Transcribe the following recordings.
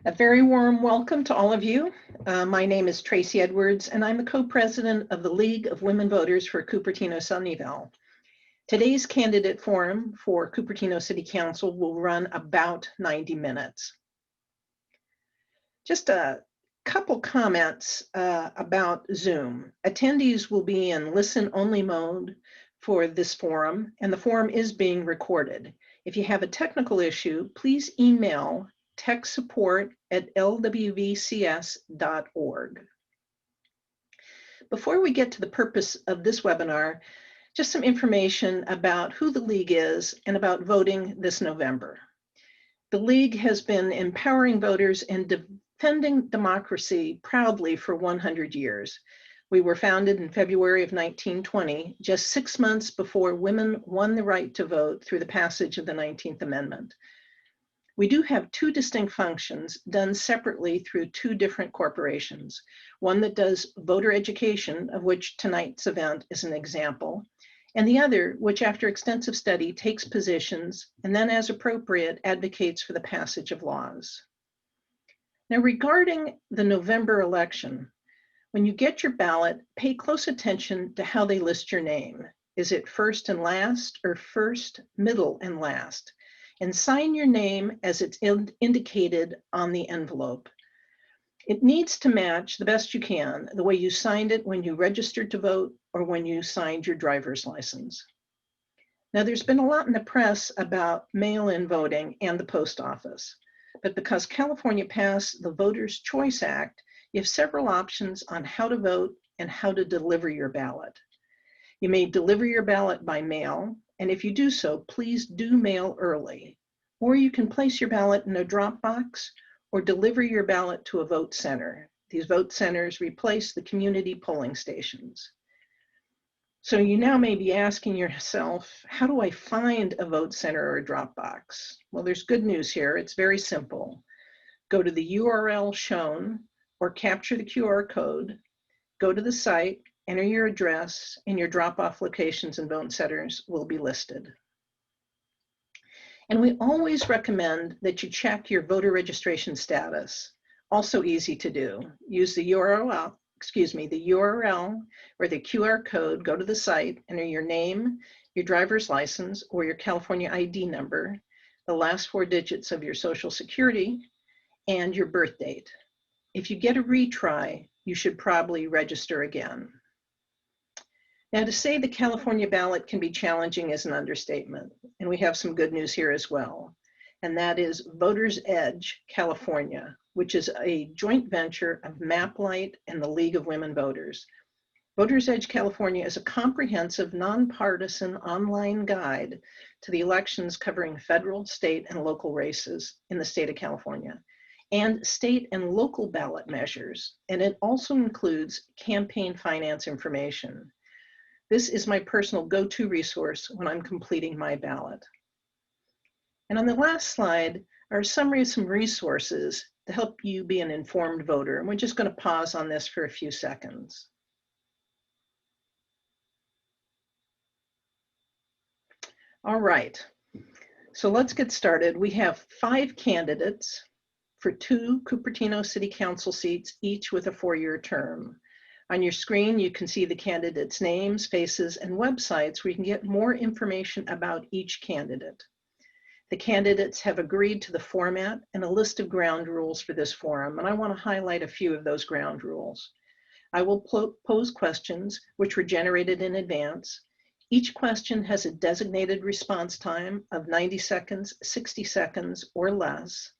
A very warm welcome to all of you. My name is Tracy Edwards, and I'm the co-president of the League of Women Voters for Cupertino-Sunnyvale. Today's candidate forum for Cupertino City Council will run about 90 minutes. Just a couple comments about Zoom. Attendees will be in listen-only mode for this forum, and the forum is being recorded. If you have a technical issue, please email techsupport@lwvcs.org. Before we get to the purpose of this webinar, just some information about who the League is and about voting this November. The League has been empowering voters and defending democracy proudly for 100 years. We were founded in February of 1920, just 6 months before women won the right to vote through the passage of the 19th Amendment. We do have two distinct functions done separately through two different corporations. One that does voter education, of which tonight's event is an example, and the other, which after extensive study takes positions and then as appropriate advocates for the passage of laws. Now, regarding the November election, when you get your ballot, pay close attention to how they list your name. Is it first and last or first, middle, and last? And sign your name as it's indicated on the envelope. It needs to match the best you can the way you signed it when you registered to vote or when you signed your driver's license. Now, there's been a lot in the press about mail-in voting and the post office, but because California passed the Voters' Choice Act, you have several options on how to vote and how to deliver your ballot. You may deliver your ballot by mail, and if you do so, please do mail early. Or you can place your ballot in a drop box or deliver your ballot to a vote center. These vote centers replace the community polling stations. So you now may be asking yourself, how do I find a vote center or a drop box? Well, there's good news here. It's very simple. Go to the URL shown or capture the QR code, go to the site, enter your address, and your drop-off locations and vote centers will be listed. And we always recommend that you check your voter registration status. Also easy to do. Use the URL or the QR code, go to the site, enter your name, your driver's license, or your California ID number, the last 4 digits of your Social Security, and your birth date. If you get a retry, you should probably register again. Now, to say the California ballot can be challenging is an understatement, and we have some good news here as well, and that is Voters Edge California, which is a joint venture of MapLight and the League of Women Voters. Voters Edge California is a comprehensive, nonpartisan online guide to the elections covering federal, state, and local races in the state of California, and state and local ballot measures, and it also includes campaign finance information. This is my personal go-to resource when I'm completing my ballot. And on the last slide are a summary of some resources to help you be an informed voter. And we're just going to pause on this for a few seconds. All right, so let's get started. We have 5 candidates for 2 Cupertino City Council seats, each with a 4-year term. On your screen, you can see the candidates' names, faces, and websites where you can get more information about each candidate. The candidates have agreed to the format and a list of ground rules for this forum, and I want to highlight a few of those ground rules. I will pose questions which were generated in advance. Each question has a designated response time of 90 seconds, 60 seconds, or less.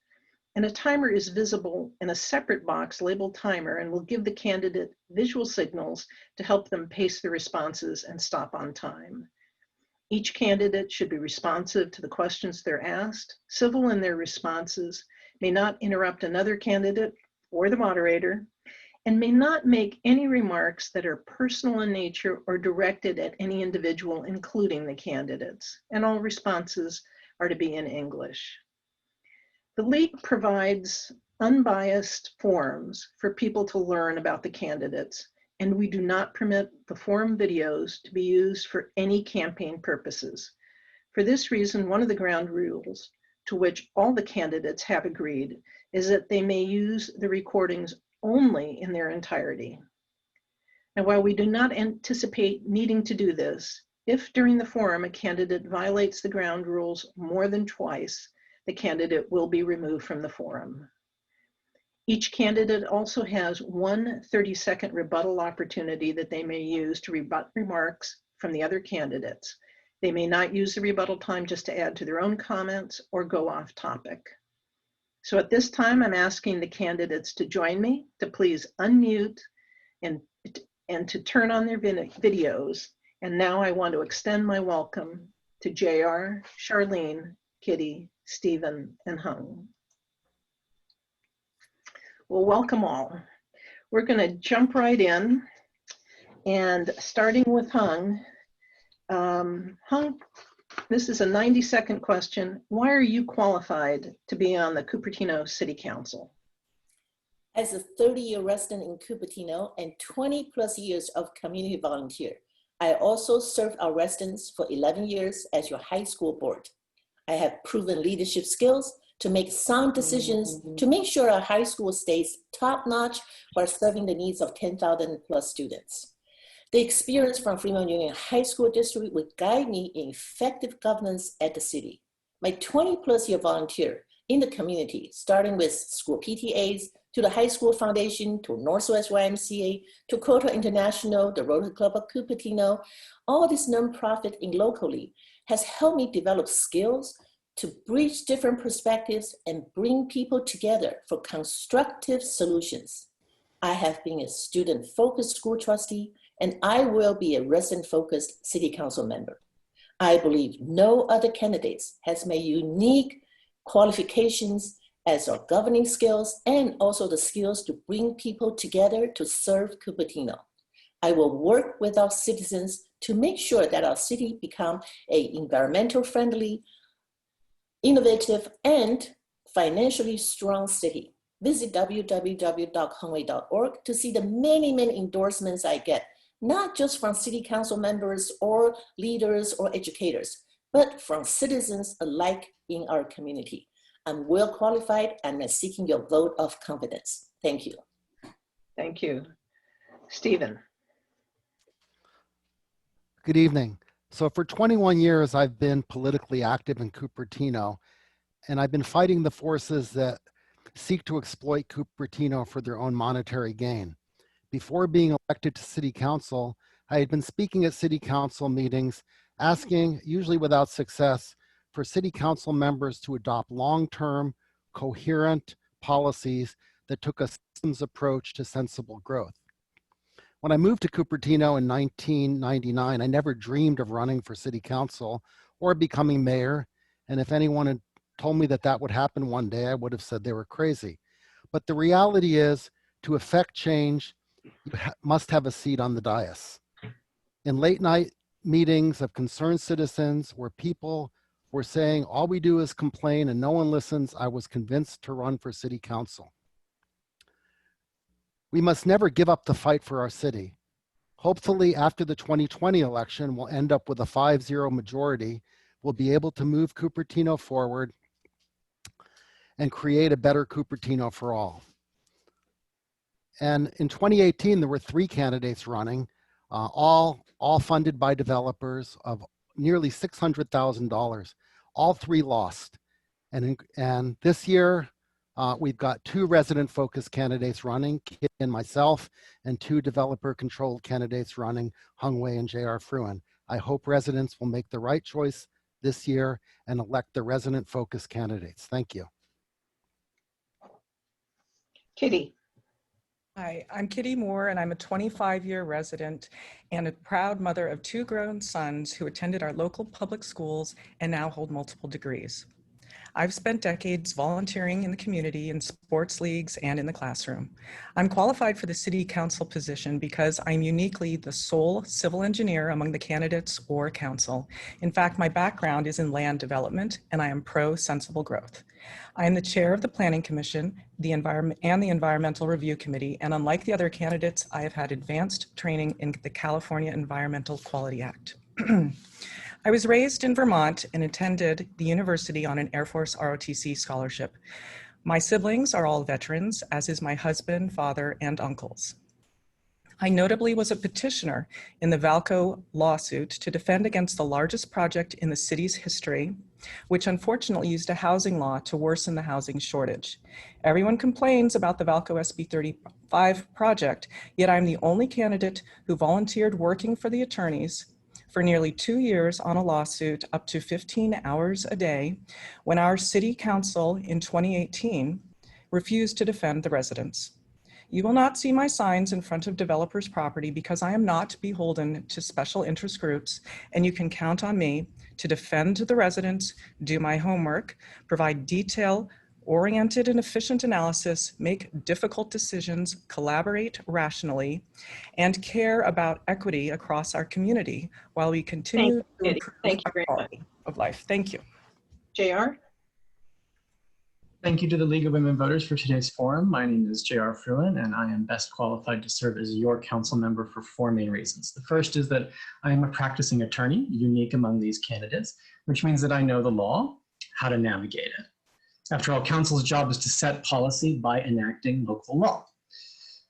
And a timer is visible in a separate box labeled timer and will give the candidate visual signals to help them pace the responses and stop on time. Each candidate should be responsive to the questions they're asked, civil in their responses, may not interrupt another candidate or the moderator, and may not make any remarks that are personal in nature or directed at any individual, including the candidates. And all responses are to be in English. The League provides unbiased forums for people to learn about the candidates, and we do not permit the forum videos to be used for any campaign purposes. For this reason, one of the ground rules to which all the candidates have agreed, is that they may use the recordings only in their entirety. Now, while we do not anticipate needing to do this, if during the forum a candidate violates the ground rules more than twice, the candidate will be removed from the forum. Each candidate also has one 30-second rebuttal opportunity that they may use to rebut remarks from the other candidates. They may not use the rebuttal time just to add to their own comments or go off topic. So at this time, I'm asking the candidates to join me, to please unmute and to turn on their videos. And now I want to extend my welcome to JR, Charlene, Kitty, Stephen, and Hung. Well, welcome all. We're going to jump right in, and starting with Hung. Hung, this is a 90-second question. Why are you qualified to be on the Cupertino City Council? As a 30-year resident in Cupertino and 20+ years of community volunteer, I also served our residents for 11 years as your high school board. I have proven leadership skills to make sound decisions to make sure our high school stays top-notch while serving the needs of 10,000+ students. The experience from Fremont Union High School District would guide me in effective governance at the city. My 20+ year volunteer in the community, starting with school PTAs, to the High School Foundation, to Northwest YMCA, to Kota International, the Rotary Club of Cupertino, all this nonprofit and locally has helped me develop skills to bridge different perspectives and bring people together for constructive solutions. I have been a student-focused school trustee, and I will be a resident-focused city council member. I believe no other candidates has made unique qualifications as our governing skills and also the skills to bring people together to serve Cupertino. I will work with our citizens to make sure that our city become an environmental friendly, innovative, and financially strong city. Visit www.hungwei.org to see the many endorsements I get, not just from city council members or leaders or educators, but from citizens alike in our community. I'm well qualified and I'm seeking your vote of confidence. Thank you. Thank you. Stephen. Good evening. So for 21 years, I've been politically active in Cupertino, and I've been fighting the forces that seek to exploit Cupertino for their own monetary gain. Before being elected to city council, I had been speaking at city council meetings, asking, usually without success, for city council members to adopt long-term, coherent policies that took a systems approach to sensible growth. When I moved to Cupertino in 1999, I never dreamed of running for city council or becoming mayor. And if anyone had told me that that would happen one day, I would have said they were crazy. But the reality is, to effect change, you must have a seat on the dais. In late night meetings of concerned citizens where people were saying, all we do is complain and no one listens, I was convinced to run for city council. We must never give up the fight for our city. Hopefully after the 2020 election, we'll end up with a 5-0 majority. We'll be able to move Cupertino forward and create a better Cupertino for all. And in 2018, there were 3 candidates running, all funded by developers of nearly $600,000. All 3 lost. And this year, we've got 2 resident-focused candidates running, Kit and myself, and 2 developer-controlled candidates running, Hung Wei and JR Fruen. I hope residents will make the right choice this year and elect the resident-focused candidates. Thank you. Kitty. Hi, I'm Kitty Moore, and I'm a 25-year resident and a proud mother of 2 grown sons who attended our local public schools and now hold multiple degrees. I've spent decades volunteering in the community, in sports leagues, and in the classroom. I'm qualified for the city council position because I'm uniquely the sole civil engineer among the candidates or council. In fact, my background is in land development, and I am pro-sensible growth. I am the chair of the Planning Commission, the Environmental Review Committee, and unlike the other candidates, I have had advanced training in the California Environmental Quality Act. I was raised in Vermont and attended the university on an Air Force ROTC scholarship. My siblings are all veterans, as is my husband, father, and uncles. I notably was a petitioner in the Vallco lawsuit to defend against the largest project in the city's history, which unfortunately used a housing law to worsen the housing shortage. Everyone complains about the Vallco SB 35 project, yet I'm the only candidate who volunteered working for the attorneys for nearly 2 years on a lawsuit up to 15 hours a day when our city council in 2018 refused to defend the residents. You will not see my signs in front of developers' property because I am not beholden to special interest groups, and you can count on me to defend the residents, do my homework, provide detail-oriented and efficient analysis, make difficult decisions, collaborate rationally, and care about equity across our community while we continue to improve Thank you our very much. quality of life. Thank you. JR? Thank you to the League of Women Voters for today's forum. My name is JR Fruen, and I am best qualified to serve as your council member for 4 main reasons. The first is that I am a practicing attorney, unique among these candidates, which means that I know the law, how to navigate it. After all, council's job is to set policy by enacting local law.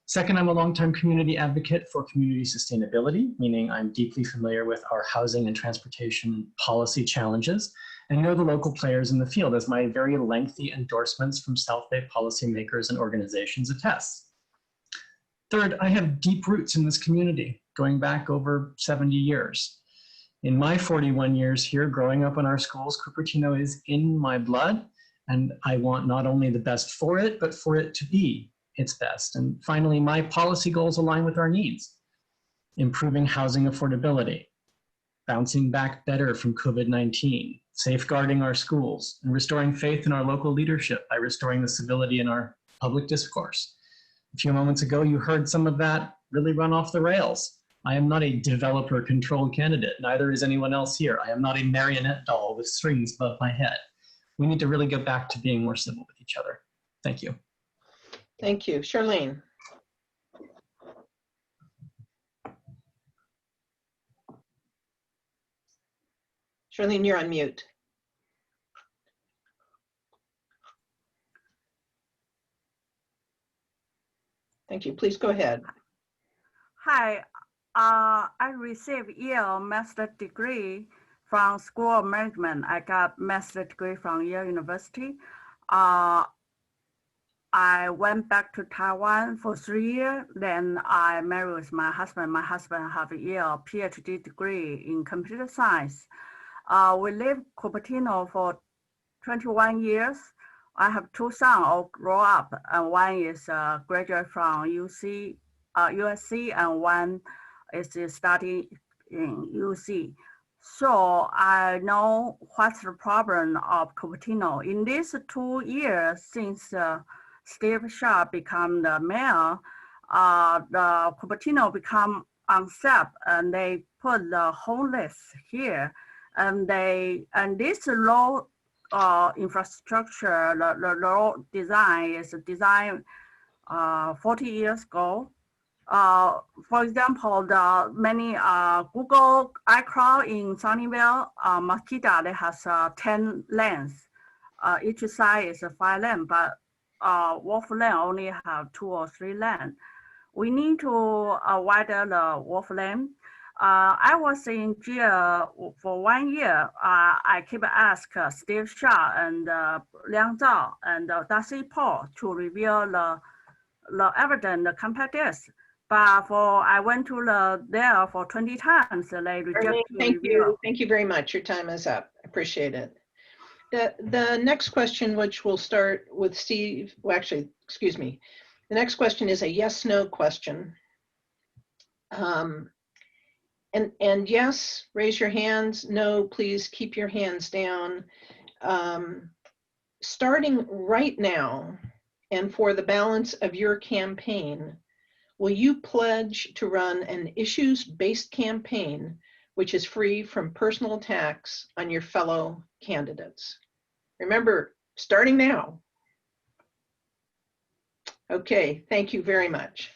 Second, I'm a longtime community advocate for community sustainability, meaning I'm deeply familiar with our housing and transportation policy challenges and know the local players in the field, as my very lengthy endorsements from South Bay policymakers and organizations attest. Third, I have deep roots in this community, going back over 70 years. In my 41 years here, growing up in our schools, Cupertino is in my blood, and I want not only the best for it, but for it to be its best. And finally, my policy goals align with our needs: improving housing affordability, bouncing back better from COVID-19, safeguarding our schools, and restoring faith in our local leadership by restoring the civility in our public discourse. A few moments ago, you heard some of that really run off the rails. I am not a developer-controlled candidate. Neither is anyone else here. I am not a marionette doll with strings above my head. We need to really get back to being more civil with each other. Thank you. Thank you. Charlene? Charlene, you're on mute. Thank you. Please go ahead. Hi, I received Yale master degree from School of Management. I got master degree from Yale University. I went back to Taiwan for 3 years. Then I married with my husband. My husband have a Yale PhD degree in computer science. We lived Cupertino for 21 years. I have 2 sons all grow up, and one is a graduate from USC, and one is studying in UC. So I know what's the problem of Cupertino. In these 2 years since Steve Scharf become the mayor, the Cupertino become unsafe, and they put the homeless here, and this low infrastructure, the road design is designed 40 years ago. For example, the many Google iCloud in Sunnyvale, Mosquito, they has 10 lanes. Each side is 5 lanes, but Wolf Lane only have 2 or 3 lanes. We need to widen the Wolf Lane. I was in jail for 1 year. I keep ask Steve Scharf and Liang Zhao and Darcy Paul to reveal the evidence, the compact disc. But I went to there for 20 times. They reject. Thank you. Thank you very much. Your time is up. Appreciate it. The next question, which we'll start with Steve, well, actually, excuse me. The next question is a yes/no question. And yes, raise your hands. No, please keep your hands down. Starting right now and for the balance of your campaign, will you pledge to run an issues-based campaign which is free from personal attacks on your fellow candidates? Remember, starting now. Okay, thank you very much.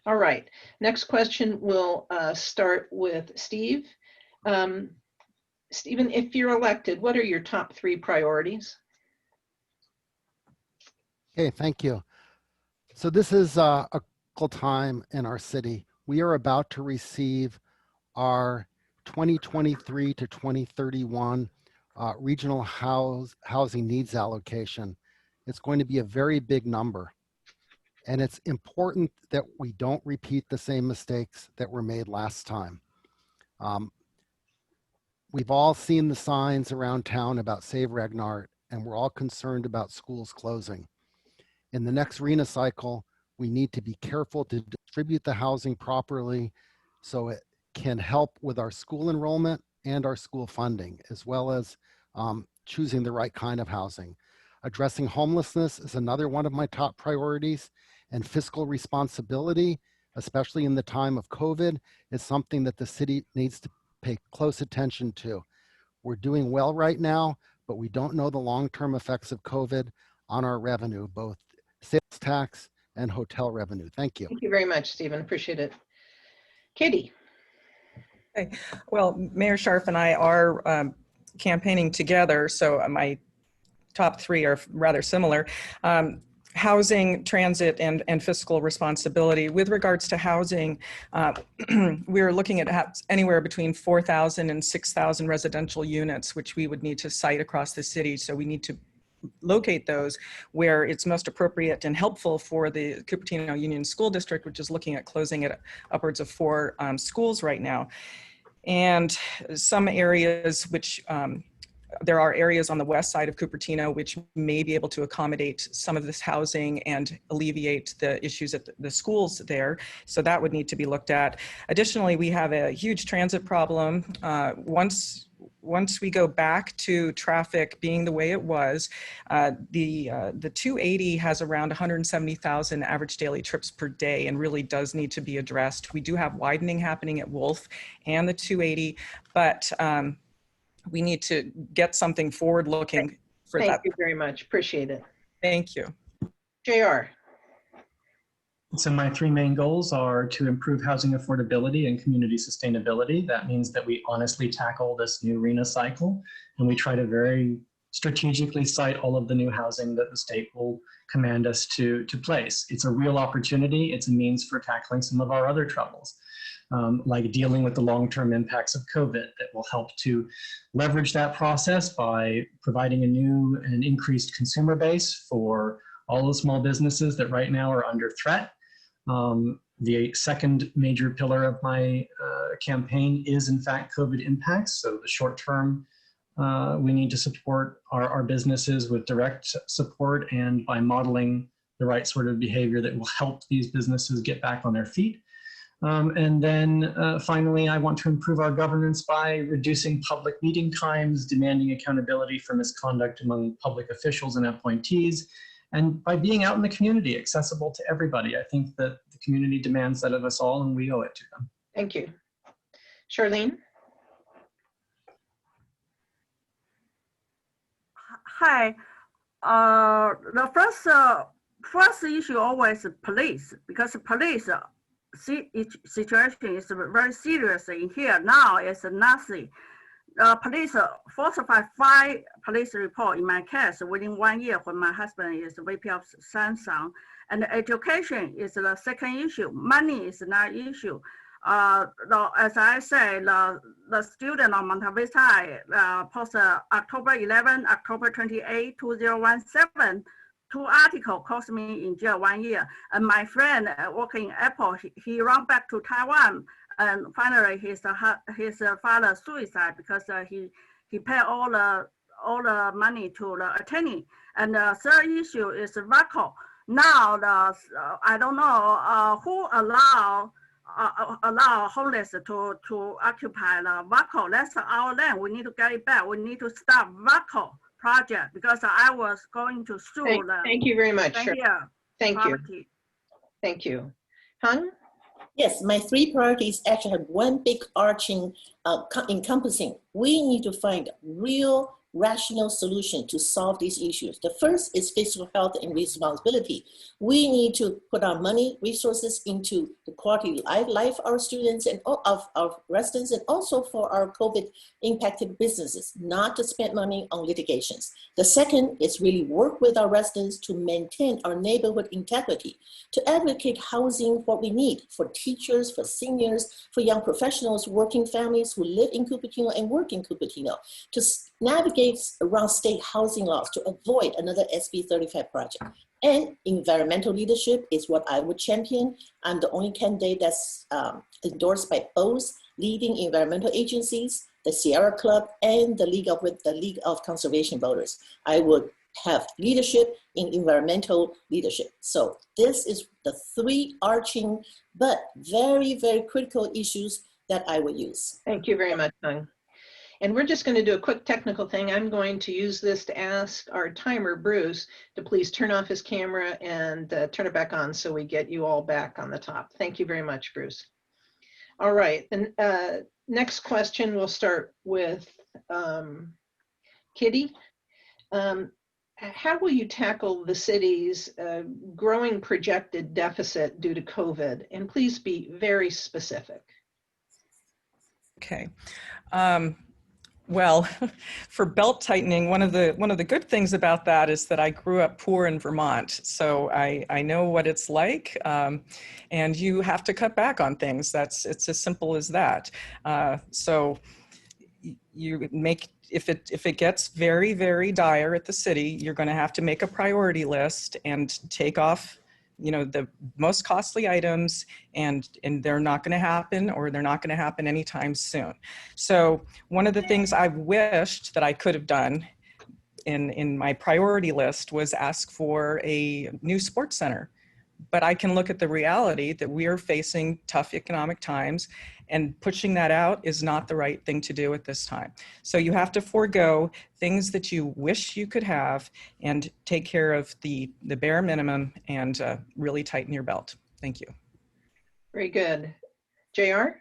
All right, next question will start with Steve. Stephen, if you're elected, what are your top 3 priorities? Okay, thank you. So this is a critical time in our city. We are about to receive our 2023 to 2031 regional housing needs allocation. It's going to be a very big number. And it's important that we don't repeat the same mistakes that were made last time. We've all seen the signs around town about Save Regnart, and we're all concerned about schools closing. In the next RENA cycle, we need to be careful to distribute the housing properly so it can help with our school enrollment and our school funding, as well as choosing the right kind of housing. Addressing homelessness is another one of my top priorities, and fiscal responsibility, especially in the time of COVID, is something that the city needs to pay close attention to. We're doing well right now, but we don't know the long-term effects of COVID on our revenue, both sales tax and hotel revenue. Thank you. Thank you very much, Stephen. Appreciate it. Katie. Okay. Well, Mayor Scharf and I are campaigning together, so my top 3 are rather similar. Housing, transit, and fiscal responsibility. With regards to housing, we're looking at anywhere between 4,000 and 6,000 residential units, which we would need to site across the city. So we need to locate those where it's most appropriate and helpful for the Cupertino Union School District, which is looking at closing at upwards of 4 schools right now. And some areas which there are areas on the west side of Cupertino which may be able to accommodate some of this housing and alleviate the issues at the schools there. So that would need to be looked at. Additionally, we have a huge transit problem. Once we go back to traffic being the way it was, the 280 has around 170,000 average daily trips per day and really does need to be addressed. We do have widening happening at Wolf and the 280, but we need to get something forward looking for that. Thank you very much. Appreciate it. Thank you. JR. So my 3 main goals are to improve housing affordability and community sustainability. That means that we honestly tackle this new RENA cycle, and we try to very strategically site all of the new housing that the state will command us to place. It's a real opportunity. It's a means for tackling some of our other troubles. Like dealing with the long-term impacts of COVID, that will help to leverage that process by providing a new and increased consumer base for all the small businesses that right now are under threat. The second major pillar of my campaign is in fact COVID impacts. So the short term, we need to support our businesses with direct support and by modeling the right sort of behavior that will help these businesses get back on their feet. And then finally, I want to improve our governance by reducing public meeting times, demanding accountability for misconduct among public officials and appointees, and by being out in the community, accessible to everybody. I think that the community demands that of us all, and we owe it to them. Thank you. Charlene? Hi. The first issue always police, because police situation is very serious in here. Now it's nothing. Police falsified 5 police reports in my case within 1 year when my husband is VP of Samsung. And education is the second issue. Money is not issue. As I say, the student on Monte Vista posted October 11, October 28, 2017. 2 articles cost me in jail 1 year. And my friend working in Apple, he ran back to Taiwan. And finally, his father suicide because he paid all the money to the attorney. And the third issue is Vallco. Now I don't know who allow homeless to occupy the Vallco. That's our land. We need to get it back. We need to stop Vallco project because I was going to sue them. Thank you very much. Sure. Thank you. Property. Thank you. Hung? Yes, my 3 priorities actually have one big arching encompassing. We need to find real rational solution to solve these issues. The first is physical health and responsibility. We need to put our money, resources into the quality of life of our students and of our residents, and also for our COVID impacted businesses, not to spend money on litigations. The second is really work with our residents to maintain our neighborhood integrity, to advocate housing what we need for teachers, for seniors, for young professionals, working families who live in Cupertino and work in Cupertino, to navigate around state housing laws to avoid another SB 35 project. And environmental leadership is what I would champion. I'm the only candidate that's endorsed by both leading environmental agencies, the Sierra Club, and the League of Conservation Voters. I would have leadership in environmental leadership. So this is the three arching, but very, very critical issues that I would use. Thank you very much, Hung. And we're just going to do a quick technical thing. I'm going to use this to ask our timer, Bruce, to please turn off his camera and turn it back on so we get you all back on the top. Thank you very much, Bruce. All right, and next question, we'll start with Kitty. How will you tackle the city's growing projected deficit due to COVID? And please be very specific. Okay. Well, for belt tightening, one of the good things about that is that I grew up poor in Vermont, so I know what it's like, and you have to cut back on things. It's as simple as that. So you make, if it gets very, very dire at the city, you're going to have to make a priority list and take off, you know, the most costly items, and they're not going to happen, or they're not going to happen anytime soon. So one of the things I wished that I could have done in my priority list was ask for a new sports center. But I can look at the reality that we are facing tough economic times, and pushing that out is not the right thing to do at this time. So you have to forego things that you wish you could have and take care of the bare minimum and really tighten your belt. Thank you. Very good. JR?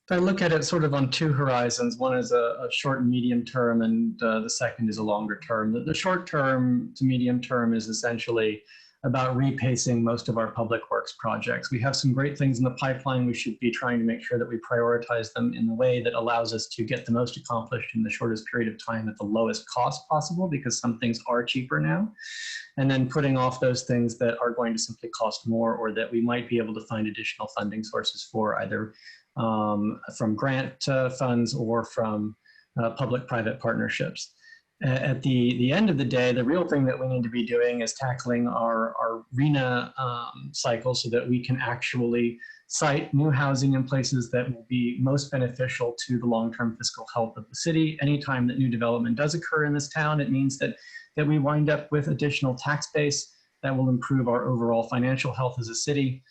I look at it sort of on two horizons. One is a short and medium term, and the second is a longer term. The short term to medium term is essentially about repacing most of our public works projects. We have some great things in the pipeline. We should be trying to make sure that we prioritize them in a way that allows us to get the most accomplished in the shortest period of time at the lowest cost possible, because some things are cheaper now. And then putting off those things that are going to simply cost more, or that we might be able to find additional funding sources for, either from grant funds or from public-private partnerships. At the end of the day, the real thing that we need to be doing is tackling our RENA cycle, so that we can actually site new housing in places that will be most beneficial to the long-term fiscal health of the city. Anytime that new development does occur in this town, it means that we wind up with additional tax base that will improve our overall financial health as a city.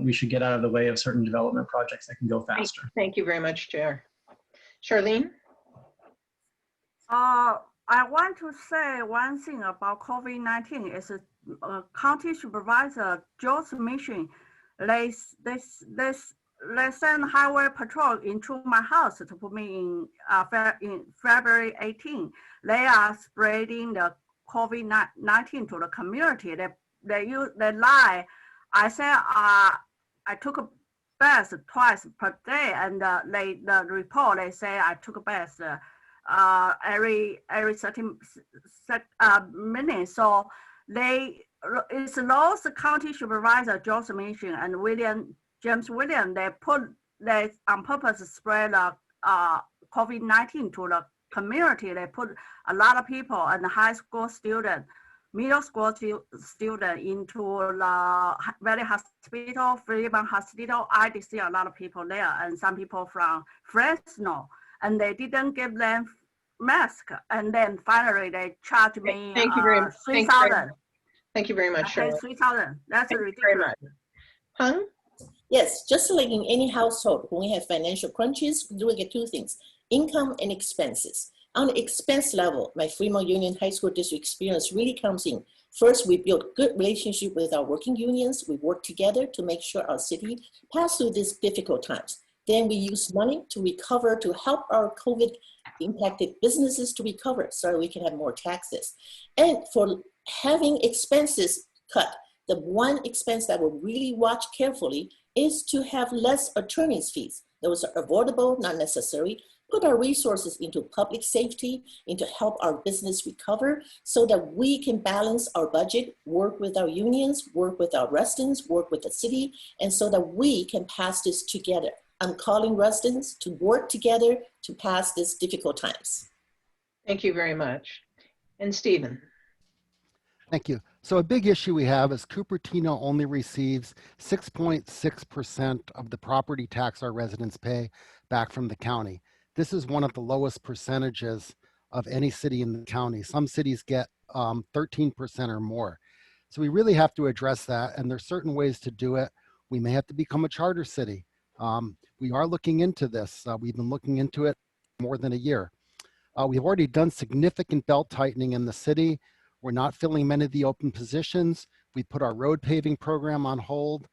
We should get out of the way of certain development projects that can go faster. Thank you very much, Chair. Charlene? I want to say one thing about COVID-19 is county supervisor Joe's mission. They send highway patrol into my house to put me in February 18. They are spreading the COVID-19 to the community. They lie. I said I took a bath twice per day, and the report, they say I took a bath every 30 minutes. So it's those county supervisor George Mission and James William, they on purpose spread COVID-19 to the community. They put a lot of people and high school student, middle school student into the Valley Hospital, Fremont Hospital. I did see a lot of people there, and some people from Fresno, and they didn't give them mask. And then finally they charged me $3,000. Thank you very much, Charlotte. $3,000. That's ridiculous. Hung? Yes, just like in any household, when we have financial crunches, we do get two things: income and expenses. On the expense level, my Fremont Union High School District experience really comes in. First, we build good relationship with our working unions. We work together to make sure our city pass through these difficult times. Then we use money to recover, to help our COVID impacted businesses to recover so we can have more taxes. And for having expenses cut, the one expense that we'll really watch carefully is to have less attorney's fees. Those are avoidable, not necessary. Put our resources into public safety, into help our business recover so that we can balance our budget, work with our unions, work with our residents, work with the city, and so that we can pass this together. I'm calling residents to work together to pass these difficult times. Thank you very much. And Stephen. Thank you. So a big issue we have is Cupertino only receives 6.6% of the property tax our residents pay back from the county. This is one of the lowest percentages of any city in the county. Some cities get 13% or more. So we really have to address that, and there's certain ways to do it. We may have to become a charter city. We are looking into this. We've been looking into it more than a year. We've already done significant belt tightening in the city. We're not filling many of the open positions. We put our road paving program on hold,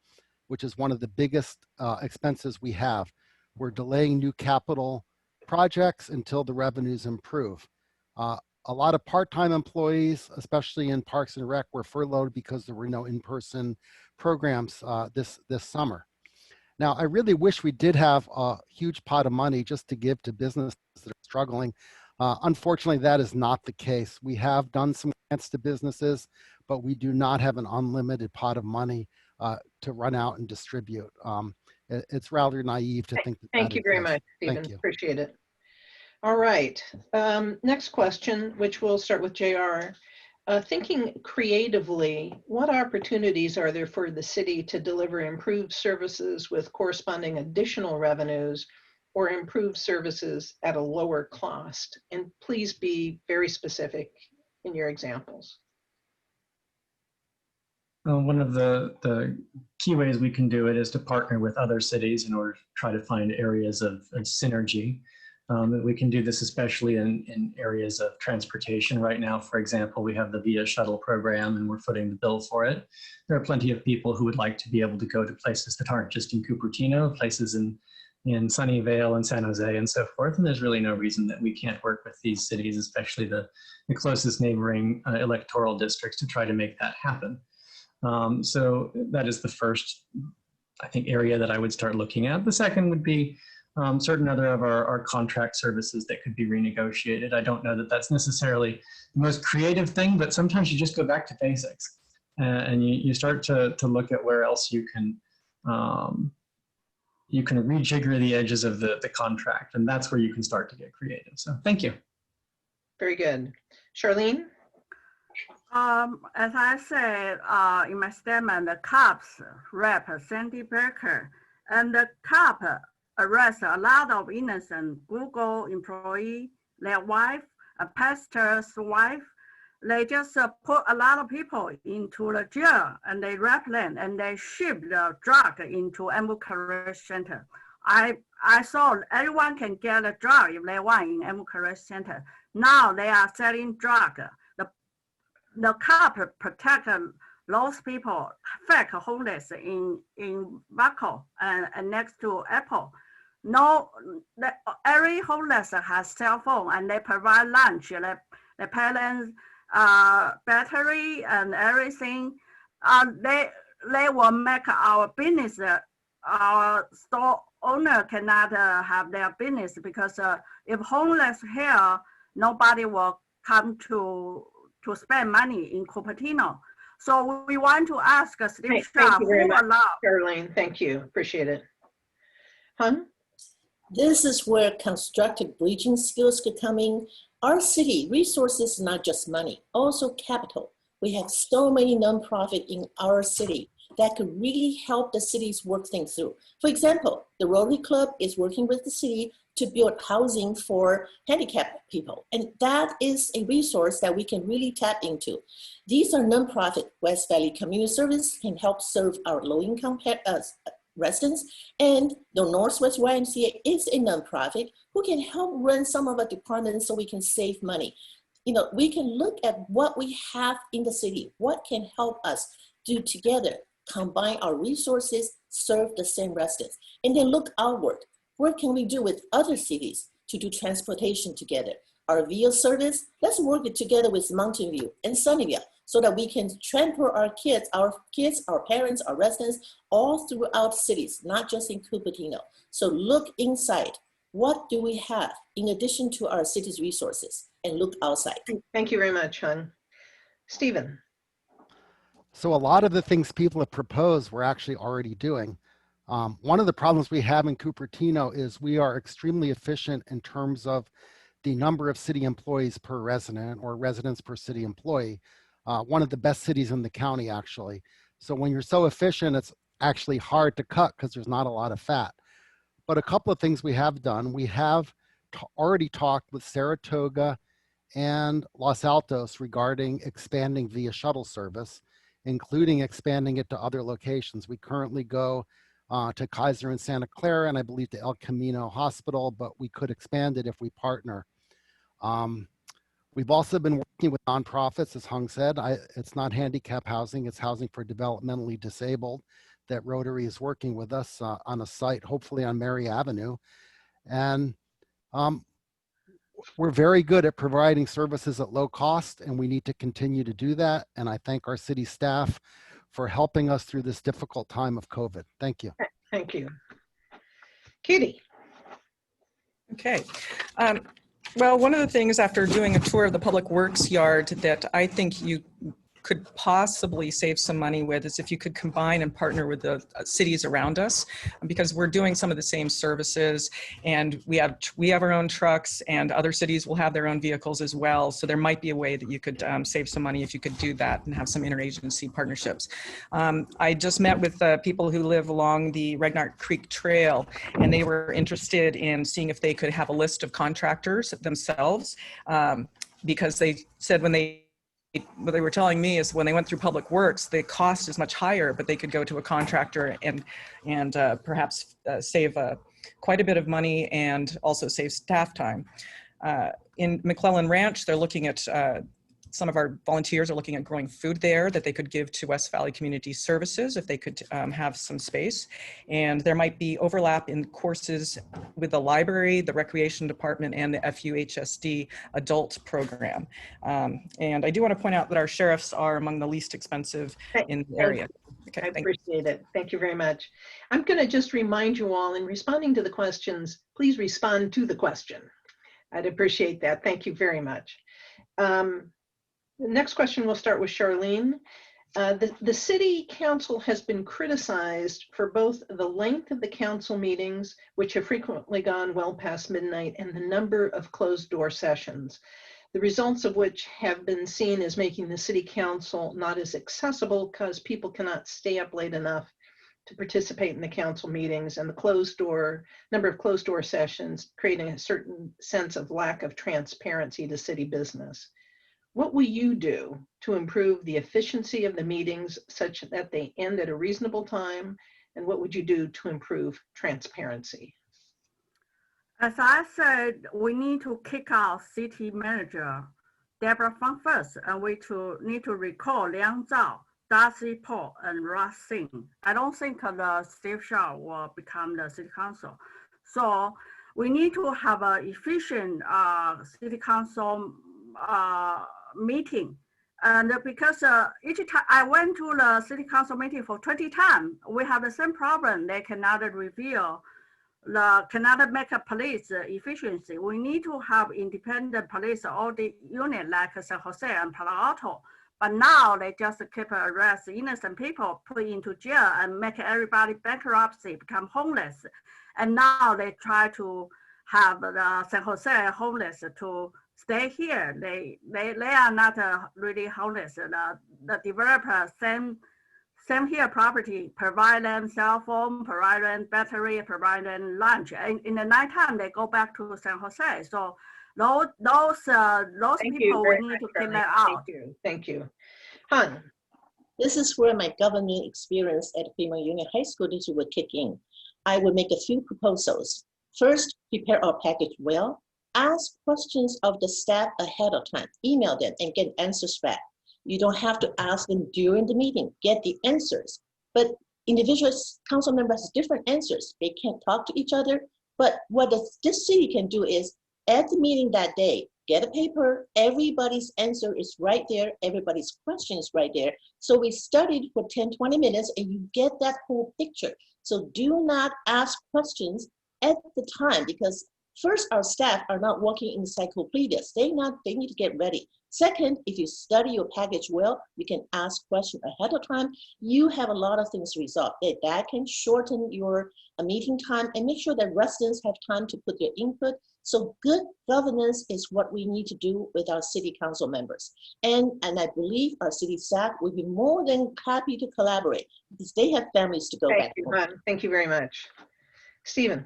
which is one of the biggest expenses we have. We're delaying new capital projects until the revenues improve. A lot of part-time employees, especially in Parks and Rec, were furloughed because there were no in-person programs this summer. Now, I really wish we did have a huge pot of money just to give to businesses that are struggling. Unfortunately, that is not the case. We have done some grants to businesses, but we do not have an unlimited pot of money to run out and distribute. It's rather naive to think that. Thank you very much, Stephen. Appreciate it. All right. Next question, which we'll start with JR. Thinking creatively, what opportunities are there for the city to deliver improved services with corresponding additional revenues or improved services at a lower cost? And please be very specific in your examples. One of the key ways we can do it is to partner with other cities in order to try to find areas of synergy. We can do this especially in areas of transportation. Right now, for example, we have the Via Shuttle program and we're footing the bill for it. There are plenty of people who would like to be able to go to places that aren't just in Cupertino, places in Sunnyvale and San Jose and so forth. And there's really no reason that we can't work with these cities, especially the closest neighboring electoral districts, to try to make that happen. So that is the first, I think, area that I would start looking at. The second would be certain other of our contract services that could be renegotiated. I don't know that that's necessarily the most creative thing, but sometimes you just go back to basics and you start to look at where else you can rejigger the edges of the contract, and that's where you can start to get creative. So thank you. Very good. Charlene? As I said in my statement, the CUPS rep, Sandy Baker, and the CUP arrest a lot of innocent Google employee, their wife, a pastor's wife. They just put a lot of people into the jail and they wrap them and they ship the drug into Ambu Correction Center. I saw everyone can get a drug if they want in Ambu Correction Center. Now they are selling drug. The CUP protect those people, fake homeless in Vallco and next to Apple. No, every homeless has cell phone and they provide lunch. The parents, battery and everything. They will make our business. Our store owner cannot have their business because if homeless here, nobody will come to spend money in Cupertino. So we want to ask Steve Thank you very much, Charlene. Thank you. Appreciate it. Hung? This is where constructive bridging skills could come in. Our city resources, not just money, also capital. We have so many nonprofits in our city that could really help the cities work things through. For example, the Rotary Club is working with the city to build housing for handicapped people. And that is a resource that we can really tap into. These are nonprofit. West Valley Community Service can help serve our low-income residents, and the Northwest YMCA is a nonprofit who can help run some of our departments so we can save money. You know, we can look at what we have in the city, what can help us do together, combine our resources, serve the same residents, and then look outward. What can we do with other cities to do transportation together. Our VIA service, let's work it together with Mountain View and Sunnyvale so that we can transport our kids, our parents, our residents, all throughout cities, not just in Cupertino. So look inside. What do we have in addition to our city's resources? And look outside. Thank you very much, Hung. Stephen. So a lot of the things people have proposed we're actually already doing. One of the problems we have in Cupertino is we are extremely efficient in terms of the number of city employees per resident or residents per city employee. One of the best cities in the county, actually. So when you're so efficient, it's actually hard to cut because there's not a lot of fat. But a couple of things we have done. We have already talked with Saratoga and Los Altos regarding expanding via shuttle service, including expanding it to other locations. We currently go to Kaiser and Santa Clara, and I believe to El Camino Hospital, but we could expand it if we partner. We've also been working with nonprofits, as Hung said. It's not handicap housing, it's housing for developmentally disabled, that Rotary is working with us on a site, hopefully on Mary Avenue. And we're very good at providing services at low cost, and we need to continue to do that. And I thank our city staff for helping us through this difficult time of COVID. Thank you. Thank you. Kitty. Okay. Well, one of the things after doing a tour of the Public Works yard that I think you could possibly save some money with is if you could combine and partner with the cities around us, because we're doing some of the same services, and we have our own trucks, and other cities will have their own vehicles as well. So there might be a way that you could save some money if you could do that and have some interagency partnerships. I just met with people who live along the Regnart Creek Trail, and they were interested in seeing if they could have a list of contractors themselves, because they said what they were telling me is when they went through Public Works, the cost is much higher, but they could go to a contractor and perhaps save quite a bit of money and also save staff time. In McClellan Ranch, they're looking at, some of our volunteers are looking at growing food there that they could give to West Valley Community Services if they could have some space. And there might be overlap in courses with the library, the recreation department, and the FUHSD adult program. And I do want to point out that our sheriffs are among the least expensive in the area. Okay, I appreciate it. Thank you very much. I'm going to just remind you all, in responding to the questions, please respond to the question. I'd appreciate that. Thank you very much. The next question, we'll start with Charlene. The city council has been criticized for both the length of the council meetings, which have frequently gone well past midnight, and the number of closed door sessions, the results of which have been seen as making the city council not as accessible because people cannot stay up late enough to participate in the council meetings, and the number of closed door sessions creating a certain sense of lack of transparency to city business. What will you do to improve the efficiency of the meetings such that they end at a reasonable time? And what would you do to improve transparency? As I said, we need to kick out city manager Deborah Fang first, and we need to recall Liang Zhao, Darcy Paul, and Russ Singh. I don't think the Steve Shaw will become the city council. So we need to have an efficient city council meeting. And because each time I went to the city council meeting for 20 times, we have the same problem. They cannot reveal, cannot make a police efficiency. We need to have independent police, all the unit like San Jose and Palo Alto. But now they just keep arrest innocent people, put into jail, and make everybody bankruptcy, become homeless. And now they try to have the San Jose homeless to stay here. They are not really homeless. The developer same here property, provide them cell phone, provide them battery, provide them lunch. And in the nighttime, they go back to San Jose. So those people we need to kill them out. Thank you. Hung. This is where my government experience at Fremont Union High School District would kick in. I would make a few proposals. First, prepare our package well. Ask questions of the staff ahead of time. Email them and get answers back. You don't have to ask them during the meeting. Get the answers. But individual council members have different answers. They can't talk to each other. But what this city can do is At the meeting that day, get a paper, everybody's answer is right there, everybody's question is right there. So we studied for 10, 20 minutes and you get that whole picture. So do not ask questions at the time, because first, our staff are not working encyclopedias. They need to get ready. Second, if you study your package well, you can ask questions ahead of time. You have a lot of things to resolve. That can shorten your meeting time and make sure that residents have time to put their input. So good governance is what we need to do with our city council members. And I believe our city staff will be more than happy to collaborate because they have families to go back home. Thank you very much. Stephen.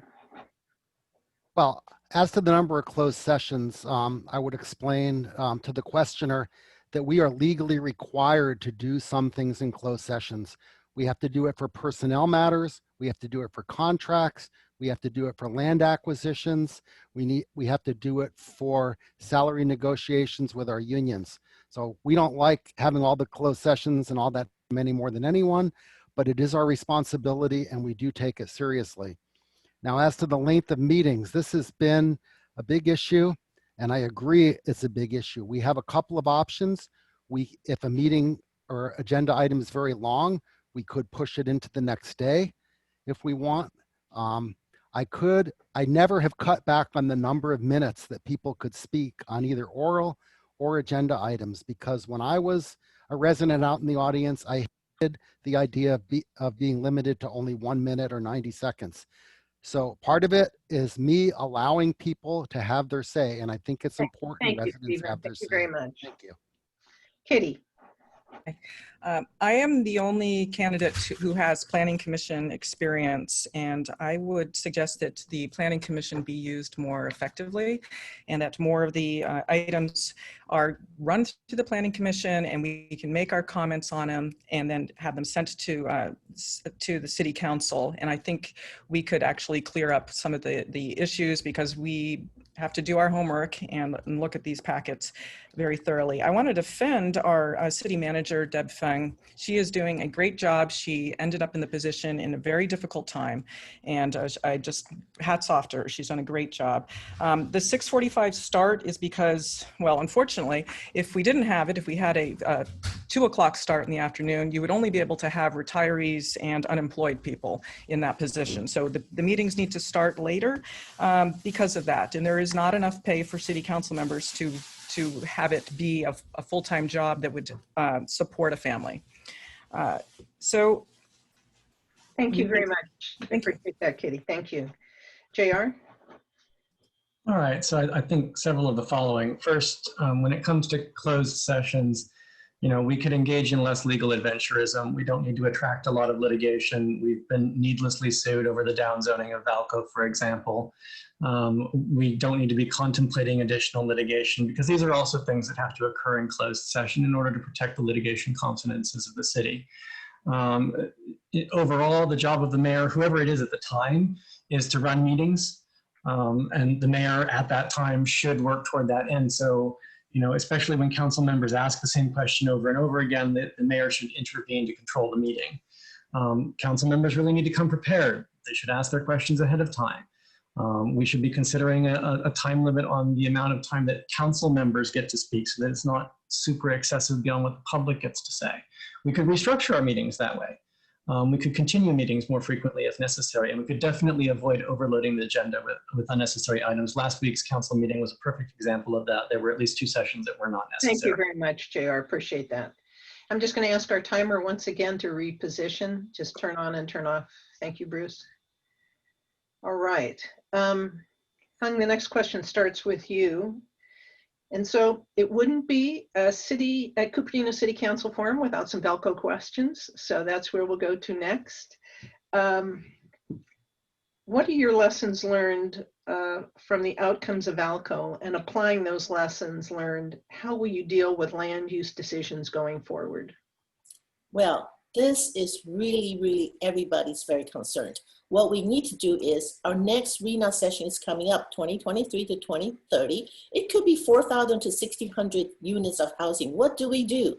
Well, as to the number of closed sessions, I would explain to the questioner that we are legally required to do some things in closed sessions. We have to do it for personnel matters. We have to do it for contracts. We have to do it for land acquisitions. We have to do it for salary negotiations with our unions. So we don't like having all the closed sessions and all that many more than anyone, but it is our responsibility and we do take it seriously. Now, as to the length of meetings, this has been a big issue, and I agree it's a big issue. We have a couple of options. If a meeting or agenda item is very long, we could push it into the next day if we want. I never have cut back on the number of minutes that people could speak on either oral or agenda items, because when I was a resident out in the audience, I hated the idea of being limited to only 1 minute or 90 seconds. So part of it is me allowing people to have their say, and I think it's important residents have their say. Thank you very much. Thank you. Katie. I am the only candidate who has Planning Commission experience, and I would suggest that the Planning Commission be used more effectively and that more of the items are run to the Planning Commission and we can make our comments on them and then have them sent to the City Council. And I think we could actually clear up some of the issues because we have to do our homework and look at these packets very thoroughly. I want to defend our city manager, Deb Feng. She is doing a great job. She ended up in the position in a very difficult time. And I just hats off to her. She's done a great job. The 6:45 start is because, well, unfortunately, if we didn't have it, if we had a 2 o'clock start in the afternoon, you would only be able to have retirees and unemployed people in that position. So the meetings need to start later because of that. And there is not enough pay for city council members to have it be a full-time job that would support a family. So thank you very much. I appreciate that, Katie. Thank you. JR? All right, so I think several of the following. First, when it comes to closed sessions, we could engage in less legal adventurism. We don't need to attract a lot of litigation. We've been needlessly sued over the downzoning of Vallco, for example. We don't need to be contemplating additional litigation because these are also things that have to occur in closed session in order to protect the litigation confidences of the city. Overall, the job of the mayor, whoever it is at the time, is to run meetings. And the mayor at that time should work toward that end. So, especially when council members ask the same question over and over again, the mayor should intervene to control the meeting. Council members really need to come prepared. They should ask their questions ahead of time. We should be considering a time limit on the amount of time that council members get to speak so that it's not super excessive beyond what the public gets to say. We could restructure our meetings that way. We could continue meetings more frequently if necessary, and we could definitely avoid overloading the agenda with unnecessary items. Last week's council meeting was a perfect example of that. There were at least 2 sessions that were not necessary. Thank you very much, JR. Appreciate that. I'm just going to ask our timer once again to reposition. Just turn on and turn off. Thank you, Bruce. All right. Hung, the next question starts with you. And so it wouldn't be a Cupertino City Council forum without some Vallco questions. So that's where we'll go to next. What are your lessons learned from the outcomes of Vallco, and applying those lessons learned, how will you deal with land use decisions going forward? Well, this is really everybody's very concerned. What we need to do is our next RENA session is coming up 2023 to 2030. It could be 4,000 to 1,600 units of housing. What do we do?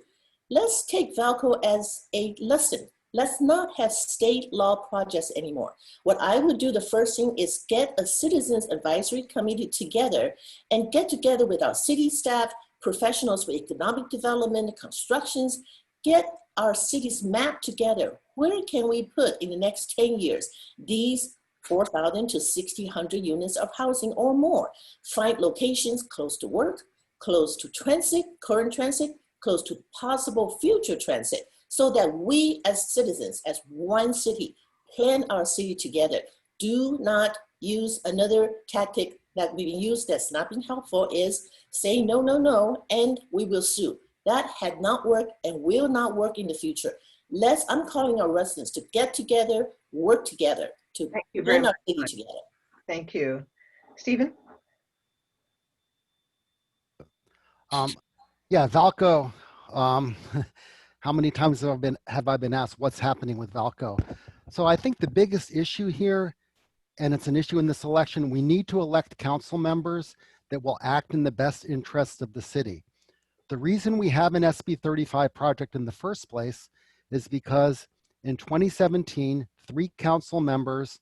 Let's take Vallco as a lesson. Let's not have state law projects anymore. What I would do, the first thing is get a citizens advisory committee together and get together with our city staff, professionals for economic development, constructions, get our cities mapped together. Where can we put in the next 10 years these 4,000 to 1,600 units of housing or more? Find locations close to work, close to transit, current transit, close to possible future transit, so that we as citizens, as one city, plan our city together. Do not use another tactic that we've used that's not been helpful, is say no, no, no, and we will sue. That had not worked and will not work in the future. I'm calling our residents to get together, work together, to plan our city together. Thank you. Stephen? Yeah, Vallco. How many times have I been asked what's happening with Vallco? So I think the biggest issue here, and it's an issue in this election, we need to elect council members that will act in the best interests of the city. The reason we have an SB 35 project in the first place is because in 2017, 3 council members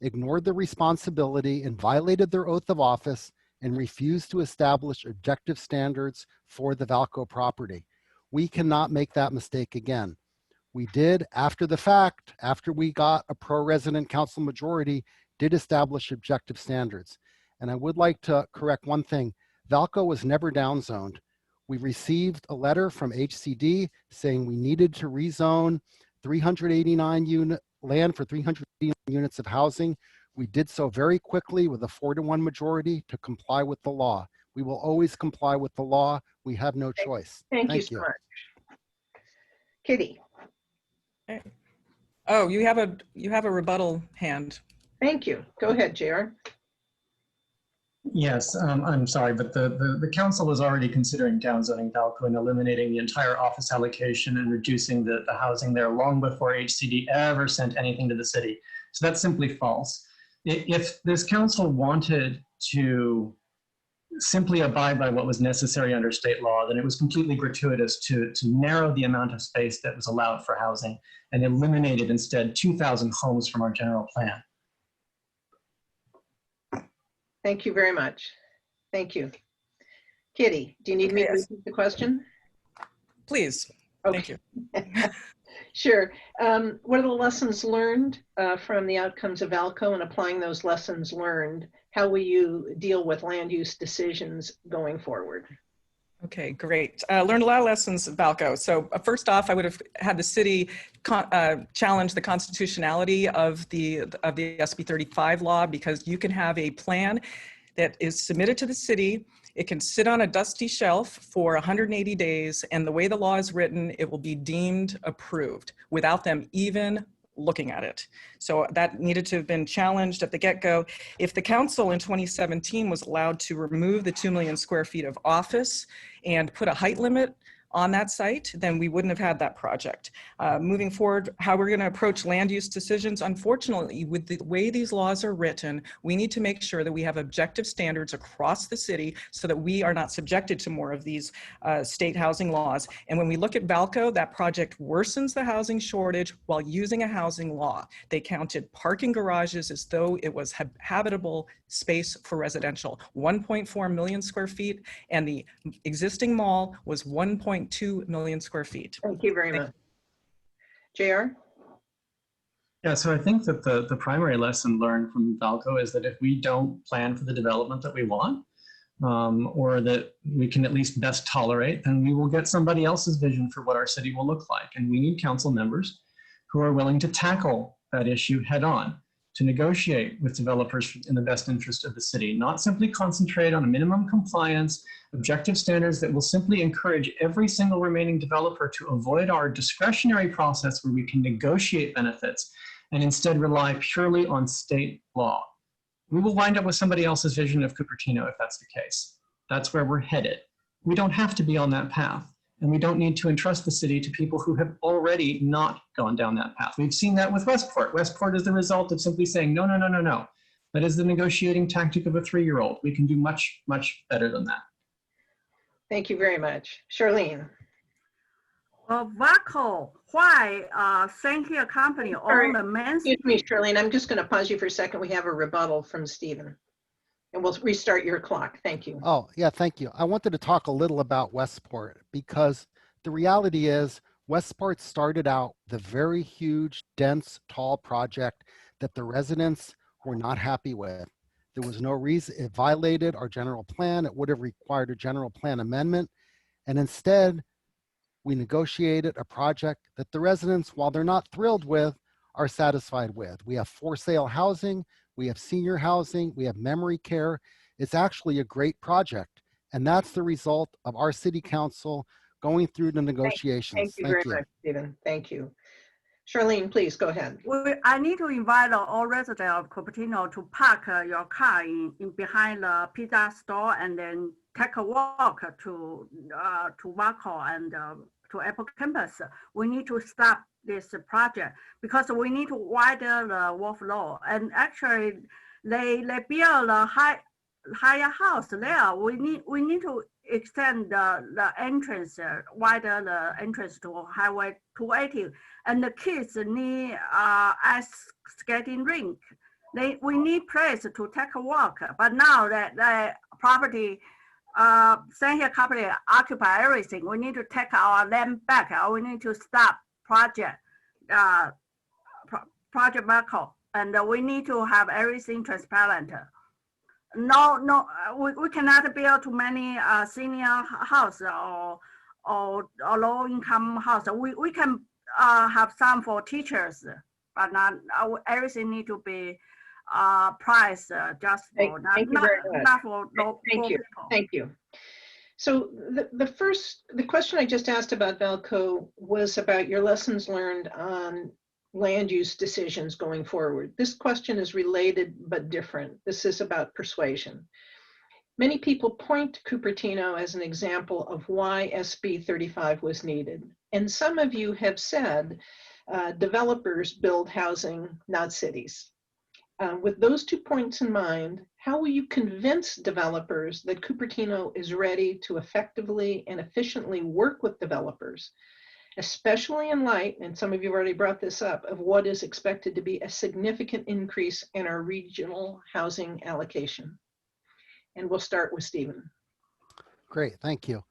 ignored the responsibility and violated their oath of office and refused to establish objective standards for the Vallco property. We cannot make that mistake again. We did, after the fact, after we got a pro-resident council majority, did establish objective standards. And I would like to correct one thing. Vallco was never downzoned. We received a letter from HCD saying we needed to rezone 389 land for 389 units of housing. We did so very quickly with a 4-to-1 majority to comply with the law. We will always comply with the law. We have no choice. Thank you so much. Kitty? Okay. Oh, you have a rebuttal hand. Thank you. Go ahead, JR. Yes, I'm sorry, but the council was already considering downzoning Vallco and eliminating the entire office allocation and reducing the housing there long before HCD ever sent anything to the city. So that's simply false. If this council wanted to simply abide by what was necessary under state law, then it was completely gratuitous to narrow the amount of space that was allowed for housing and eliminated instead 2,000 homes from our general plan. Thank you very much. Thank you. Kitty, do you need me to repeat the question? Please. Okay. Thank you. Sure. What are the lessons learned from the outcomes of Vallco, and applying those lessons learned, how will you deal with land use decisions going forward? Okay, great. Learned a lot of lessons at Vallco. So first off, I would have had the city challenge the constitutionality of the SB 35 law, because you can have a plan that is submitted to the city. It can sit on a dusty shelf for 180 days, and the way the law is written, it will be deemed approved without them even looking at it. So that needed to have been challenged at the get-go. If the council in 2017 was allowed to remove the 2 million square feet of office and put a height limit on that site, then we wouldn't have had that project. Moving forward, how we're going to approach land use decisions, unfortunately, with the way these laws are written, we need to make sure that we have objective standards across the city so that we are not subjected to more of these state housing laws. And when we look at Vallco, that project worsens the housing shortage while using a housing law. They counted parking garages as though it was habitable space for residential, 1.4 million square feet, and the existing mall was 1.2 million square feet. Thank you very much. JR? Yeah, so I think that the primary lesson learned from Vallco is that if we don't plan for the development that we want, or that we can at least best tolerate, then we will get somebody else's vision for what our city will look like. And we need council members who are willing to tackle that issue head on, to negotiate with developers in the best interest of the city, not simply concentrate on a minimum compliance, objective standards that will simply encourage every single remaining developer to avoid our discretionary process where we can negotiate benefits and instead rely purely on state law. We will wind up with somebody else's vision of Cupertino if that's the case. That's where we're headed. We don't have to be on that path. And we don't need to entrust the city to people who have already not gone down that path. We've seen that with Westport. Westport is the result of simply saying, no, no, no, no, no. That is the negotiating tactic of a 3-year-old. We can do much, much better than that. Thank you very much. Charlene? Vallco, why St. Here company Sorry. own the main Excuse me, Charlene, I'm just going to pause you for a second. We have a rebuttal from Stephen. And we'll restart your clock. Thank you. Oh, yeah, thank you. I wanted to talk a little about Westport because the reality is Westport started out the very huge, dense, tall project that the residents were not happy with. There was no reason, it violated our general plan. It would have required a general plan amendment. And instead, we negotiated a project that the residents, while they're not thrilled with, are satisfied with. We have for sale housing, we have senior housing, we have memory care. It's actually a great project. And that's the result of our city council going through the negotiations. Thank you very much, Stephen. Thank you. Charlene, please go ahead. I need to invite all residents of Cupertino to park your car in behind the pizza store and then take a walk to Vallco and to Apple campus. We need to stop this project because we need to widen the Wolf Law. And actually, they build a higher house there. We need to extend the entrance, widen the entrance to Highway 280. And the kids need ice skating rink. We need place to take a walk. But now that the property, St. Here company occupy everything, we need to take our land back. We need to stop project Vallco, and we need to have everything transparent. No, we cannot build too many senior house or low income house. We can have some for teachers, but not everything need to be priced just for not for low people. Thank you. So the question I just asked about Vallco was about your lessons learned on land use decisions going forward. This question is related but different. This is about persuasion. Many people point to Cupertino as an example of why SB 35 was needed. And some of you have said developers build housing, not cities. With those 2 points in mind, how will you convince developers that Cupertino is ready to effectively and efficiently work with developers, especially in light, and some of you have already brought this up, of what is expected to be a significant increase in our regional housing allocation? And we'll start with Stephen. Great, thank you.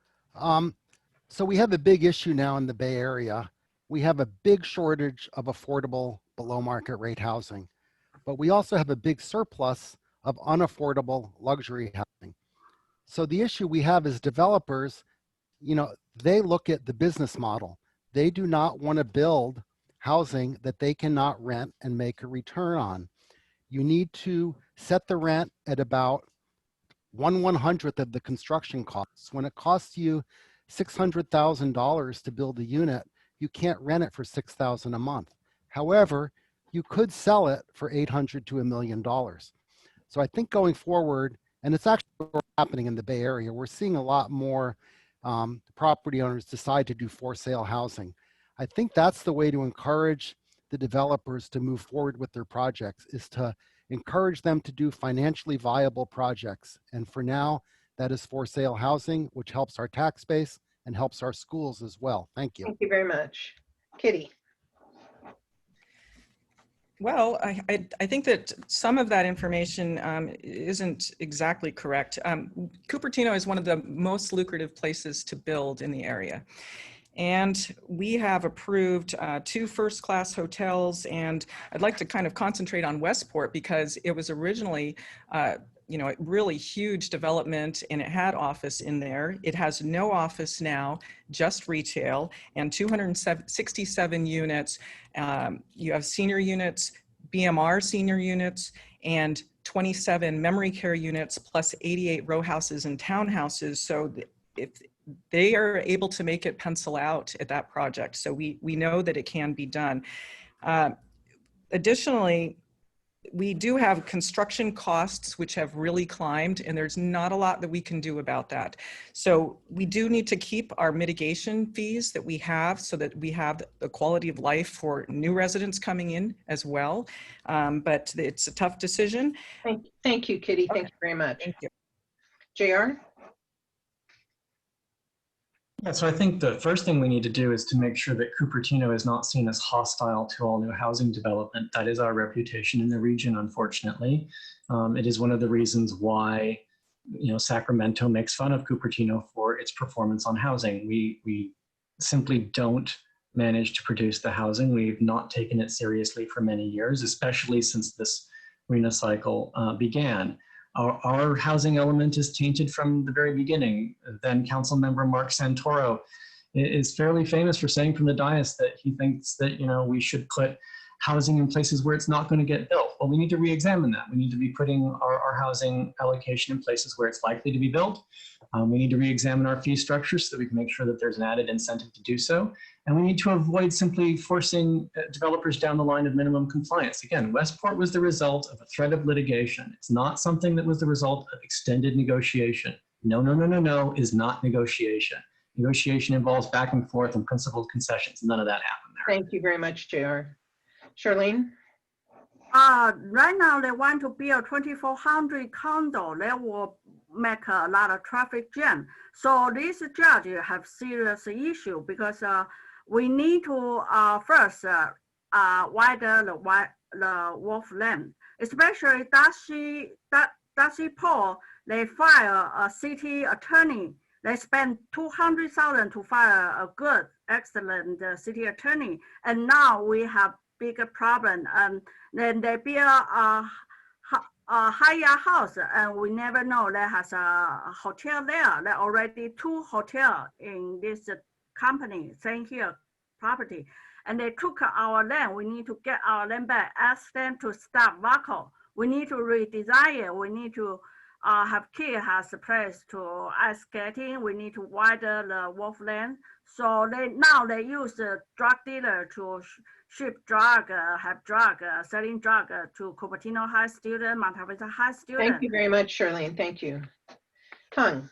So we have a big issue now in the Bay Area. We have a big shortage of affordable below market rate housing, but we also have a big surplus of unaffordable luxury housing. So the issue we have is developers, they look at the business model. They do not want to build housing that they cannot rent and make a return on. You need to set the rent at about 1/100th of the construction costs. When it costs you $600,000 to build a unit, you can't rent it for $6,000 a month. However, you could sell it for $800 to $1 million. So I think going forward, and it's actually happening in the Bay Area, we're seeing a lot more property owners decide to do for sale housing. I think that's the way to encourage the developers to move forward with their projects, is to encourage them to do financially viable projects. And for now, that is for sale housing, which helps our tax base and helps our schools as well. Thank you. Thank you very much. Kitty. Well, I think that some of that information isn't exactly correct. Cupertino is one of the most lucrative places to build in the area. And we have approved 2 first-class hotels, and I'd like to kind of concentrate on Westport because it was originally a really huge development, and it had office in there. It has no office now, just retail, and 267 units. You have senior units, BMR senior units, and 27 memory care units, plus 88 row houses and townhouses. So if they are able to make it pencil out at that project. So we know that it can be done. Additionally, we do have construction costs, which have really climbed, and there's not a lot that we can do about that. So we do need to keep our mitigation fees that we have so that we have the quality of life for new residents coming in as well. But it's a tough decision. Thank you, Kitty. Okay. Thank you very much. Thank you. JR? Yeah, so I think the first thing we need to do is to make sure that Cupertino is not seen as hostile to all new housing development. That is our reputation in the region, unfortunately. It is one of the reasons why, Sacramento makes fun of Cupertino for its performance on housing. We simply don't manage to produce the housing. We've not taken it seriously for many years, especially since this RHNA cycle began. Our housing element is tainted from the very beginning. Then Council Member Mark Santoro is fairly famous for saying from the dais that he thinks that we should put housing in places where it's not going to get built. Well, we need to re-examine that. We need to be putting our housing allocation in places where it's likely to be built. We need to re-examine our fee structure so that we can make sure that there's an added incentive to do so. And we need to avoid simply forcing developers down the line of minimum compliance. Again, Westport was the result of a threat of litigation. It's not something that was the result of extended negotiation. No is not negotiation. Negotiation involves back and forth and principled concessions. None of that happened there. Thank you very much, JR. Charlene? Right now they want to build 2,400 condo. They will make a lot of traffic jam. So this judge have serious issue because we need to first widen the wolf land, especially Darcy Paul. They fire a city attorney. They spend $200,000 to fire a good, excellent city attorney, and now we have bigger problem. Then they build a higher house, and we never know there has a hotel there. There are already 2 hotels in this company, same here property, and they took our land. We need to get our land back. Ask them to stop Vallco. We need to redesign it. We need to have kids has a place to ice skating. We need to widen the wolf land. So now they use the drug dealer to ship drug, selling drug to Cupertino high student, Monte Vista high student. Thank you very much, Charlene. Thank you. Hung.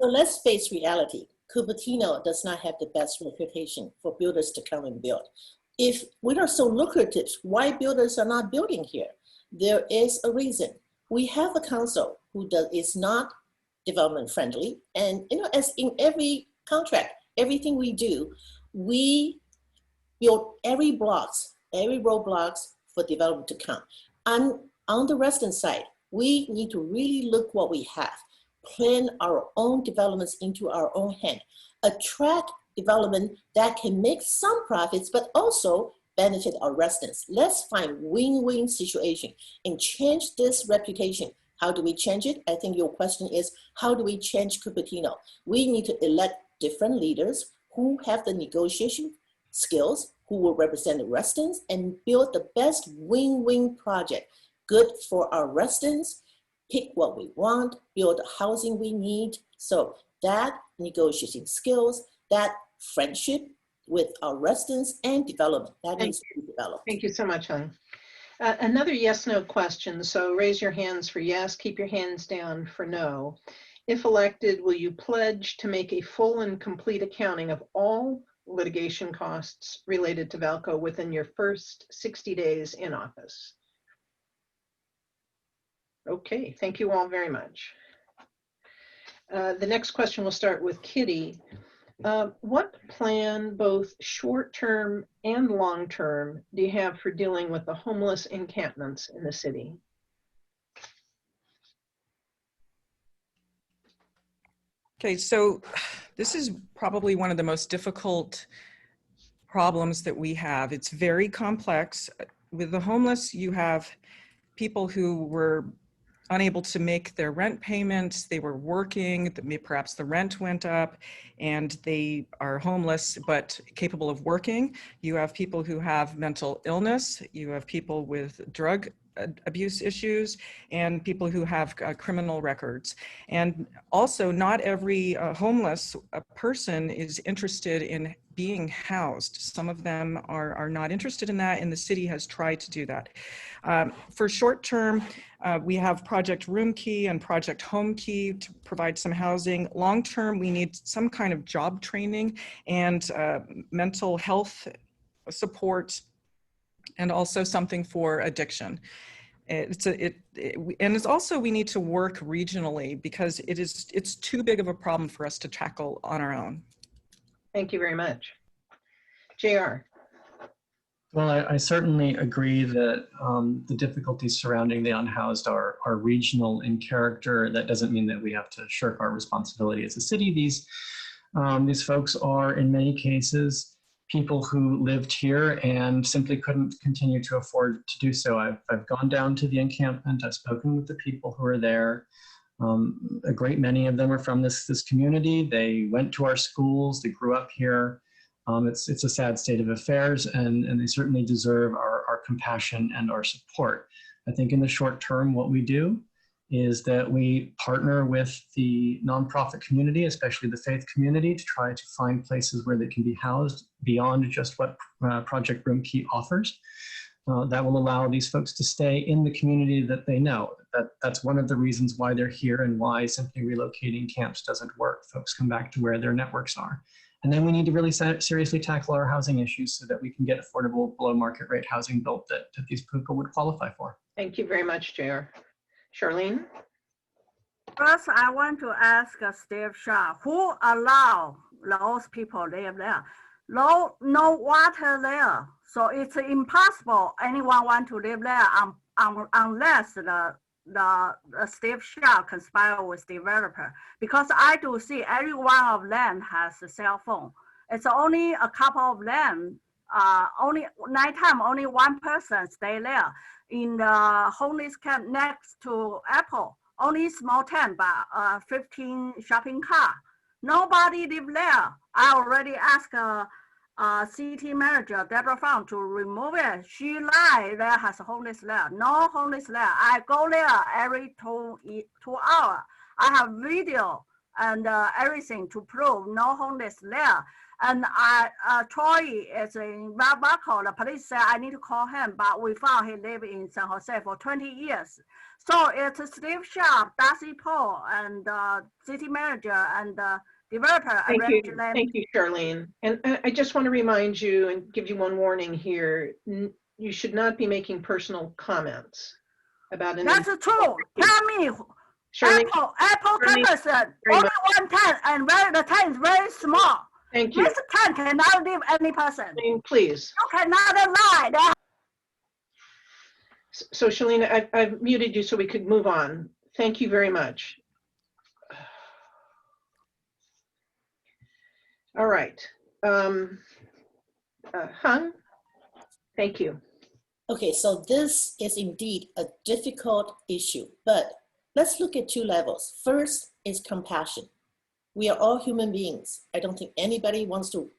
So let's face reality. Cupertino does not have the best reputation for builders to come and build. If we are so lucrative, why builders are not building here? There is a reason. We have a council who is not development friendly. And as in every contract, everything we do, we build every roadblocks for development to come. And on the resident side, we need to really look what we have, plan our own developments into our own hand, attract development that can make some profits, but also benefit our residents. Let's find win-win situation and change this reputation. How do we change it? I think your question is, how do we change Cupertino? We need to elect different leaders who have the negotiation skills, who will represent the residents and build the best win-win project. Good for our residents, pick what we want, build the housing we need. So that negotiating skills, that friendship with our residents and development, that needs to be developed. Thank you so much, Hung. Another yes/no question. So raise your hands for yes, keep your hands down for no. If elected, will you pledge to make a full and complete accounting of all litigation costs related to Vallco within your first 60 days in office? Okay, thank you all very much. The next question will start with Kitty. What plan, both short-term and long-term, do you have for dealing with the homeless encampments in the city? Okay, so this is probably one of the most difficult problems that we have. It's very complex. With the homeless, you have people who were unable to make their rent payments, they were working, perhaps the rent went up, and they are homeless but capable of working. You have people who have mental illness, you have people with drug abuse issues, and people who have criminal records. And also, not every homeless person is interested in being housed. Some of them are not interested in that, and the city has tried to do that. For short term, we have Project Room Key and Project Home Key to provide some housing. Long term, we need some kind of job training and mental health support, and also something for addiction. And it's also, we need to work regionally because it's too big of a problem for us to tackle on our own. Thank you very much. JR. Well, I certainly agree that the difficulties surrounding the unhoused are regional in character. That doesn't mean that we have to shirk our responsibility as a city. These folks are, in many cases, people who lived here and simply couldn't continue to afford to do so. I've gone down to the encampment. I've spoken with the people who are there. A great many of them are from this community. They went to our schools. They grew up here. It's a sad state of affairs, and they certainly deserve our compassion and our support. I think in the short term, what we do is that we partner with the nonprofit community, especially the faith community, to try to find places where they can be housed beyond just what Project Room Key offers. That will allow these folks to stay in the community that they know. That's one of the reasons why they're here and why simply relocating camps doesn't work. Folks come back to where their networks are. And then we need to really seriously tackle our housing issues so that we can get affordable below market rate housing built that these people would qualify for. Thank you very much, JR. Charlene? First, I want to ask Steve Scharf, who allow those people live there? No water there, so it's impossible anyone want to live there unless the Steve Scharf conspire with developer. Because I do see every one of them has a cell phone. It's only a couple of them. Only nighttime, only one person stay there in the homeless camp next to Apple. Only small tent, but 15 shopping cart. Nobody live there. I already asked city manager Deborah Fruen to remove it. She lied there has homeless there. No homeless there. I go there every 2 hours. I have video and everything to prove no homeless there. And Troy is in Vallco. The police said I need to call him, but we found he lived in San Jose for 20 years. So it's Steve Scharf, Darcy Paul, and city manager and developer. Thank you, Charlene. And I just want to remind you and give you one warning here. You should not be making personal comments about That's true. Tell me, Charlene, Apple campus only one tent, and the tent is very small. Thank you. This tent cannot live any person. Charlene, please. You cannot lie. So Charlene, I've muted you so we could move on. Thank you very much. All right. Hung, thank you. Okay, so this is indeed a difficult issue, but let's look at two levels. First is compassion. We are all human beings. I don't think anybody wants to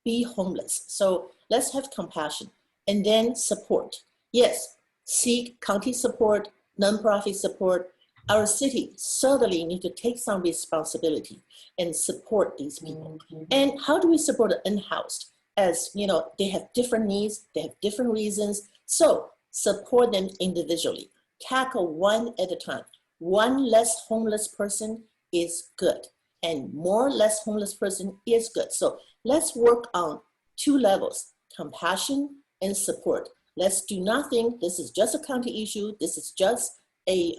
be homeless. So let's have compassion and then support. Yes, seek county support, nonprofit support. Our city certainly need to take some responsibility and support these people. And how do we support the unhoused? As you know, they have different needs, they have different reasons. So support them individually. Tackle one at a time. One less homeless person is good, and more less homeless person is good. So let's work on two levels, compassion and support. Let's do not think this is just a county issue. This is just a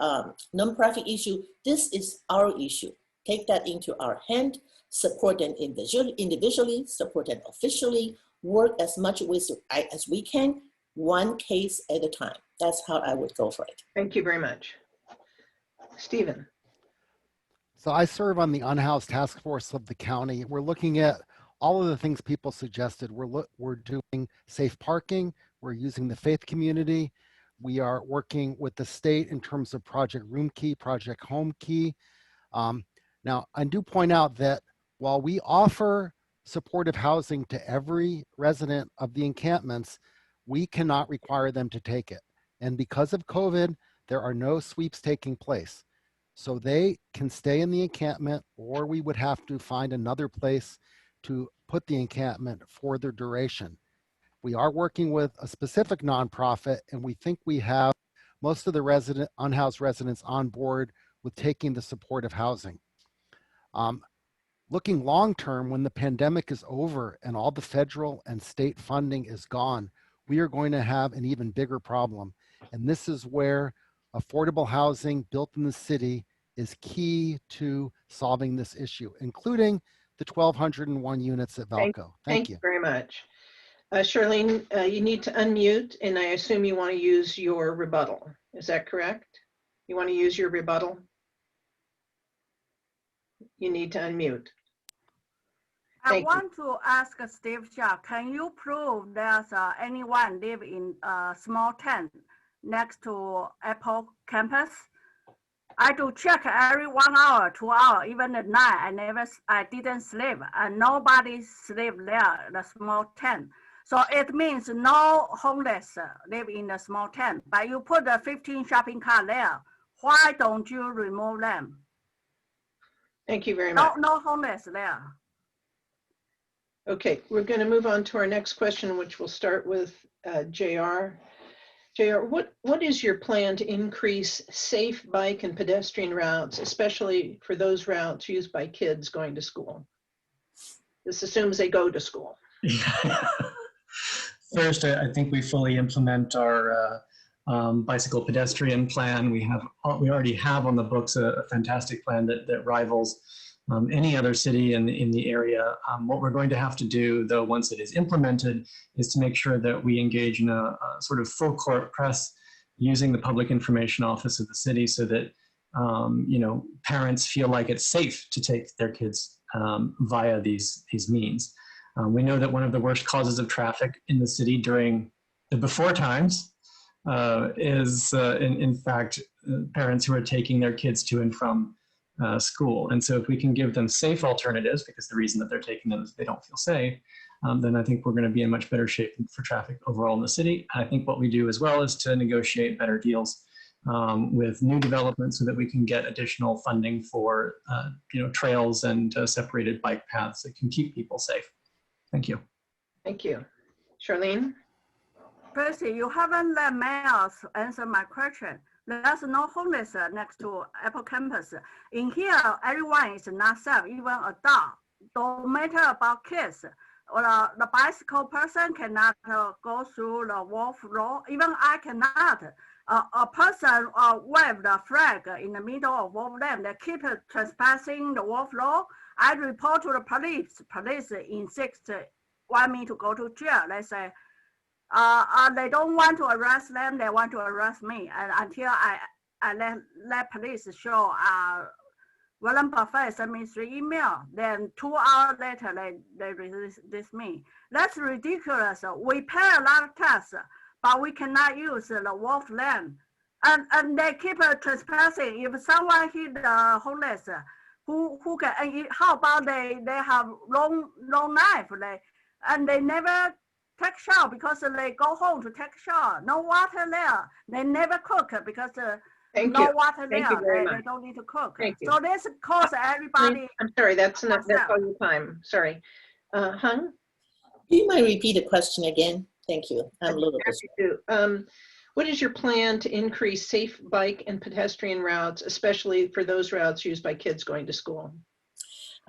nonprofit issue. This is our issue. Take that into our hand, support them individually, support them officially, work as much as we can, one case at a time. That's how I would go for it. Thank you very much. Stephen. So I serve on the Unhoused Task Force of the county. We're looking at all of the things people suggested. We're doing safe parking. We're using the faith community. We are working with the state in terms of Project Room Key, Project Home Key. Now, I do point out that while we offer supportive housing to every resident of the encampments, we cannot require them to take it. And because of COVID, there are no sweeps taking place. So they can stay in the encampment, or we would have to find another place to put the encampment for their duration. We are working with a specific nonprofit, and we think we have most of the unhoused residents on board with taking the supportive housing. Looking long-term, when the pandemic is over and all the federal and state funding is gone, we are going to have an even bigger problem. And this is where affordable housing built in the city is key to solving this issue, including the 1,201 units at Vallco. Thank you. very much. Charlene, you need to unmute, and I assume you want to use your rebuttal. Is that correct? You want to use your rebuttal? You need to unmute. I Thank you. want to ask Steve Scharf, can you prove there's anyone live in a small tent next to Apple campus? I do check every 1 hour, 2 hours, even at night. I didn't sleep, and nobody sleep there, the small tent. So it means no homeless live in the small tent. But you put the 15 shopping cart there. Why don't you remove them? Thank you very much. No homeless there. Okay, we're going to move on to our next question, which will start with JR. JR, what is your plan to increase safe bike and pedestrian routes, especially for those routes used by kids going to school? This assumes they go to school. First, I think we fully implement our bicycle pedestrian plan. We already have on the books a fantastic plan that rivals any other city in the area. What we're going to have to do, though, once it is implemented, is to make sure that we engage in a sort of full court press using the public information office of the city, so that parents feel like it's safe to take their kids via these means. We know that one of the worst causes of traffic in the city during the before times is, in fact, parents who are taking their kids to and from school. And so if we can give them safe alternatives, because the reason that they're taking them is they don't feel safe, then I think we're going to be in much better shape for traffic overall in the city. I think what we do as well is to negotiate better deals with new development so that we can get additional funding for trails and separated bike paths that can keep people safe. Thank you. Thank you. Charlene? Percy, you haven't let males answer my question. There's no homeless next to Apple campus. In here, everyone is not safe, even adult. Don't matter about kids. Or the bicycle person cannot go through the wolf road. Even I cannot. A person wave the flag in the middle of wolf lane. They keep trespassing the wolf road. I report to the police. Police insist want me to go to jail. They say they don't want to arrest them. They want to arrest me. And until I let police show William Buffet sent me 3 emails. Then 2 hours later, they release me. That's ridiculous. We pay a lot of tax, but we cannot use the wolf land. And they keep trespassing. If someone hit the homeless, who can, how about they have long knife, and they never take shower because they go home to take shower. No water there. They never cook because no water there. They don't need to cook. So this costs everybody. I'm sorry, that's all your time. Sorry. Hung? Do you mind repeat the question again? Thank you. I'm a little bit. What is your plan to increase safe bike and pedestrian routes, especially for those routes used by kids going to school?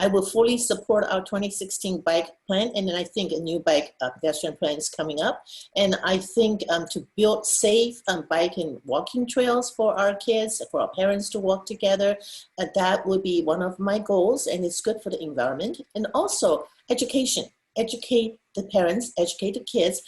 I will fully support our 2016 bike plan, and then I think a new bike pedestrian plan is coming up. And I think to build safe bike and walking trails for our kids, for our parents to walk together, that would be one of my goals, and it's good for the environment. And also education. Educate the parents, educate the kids,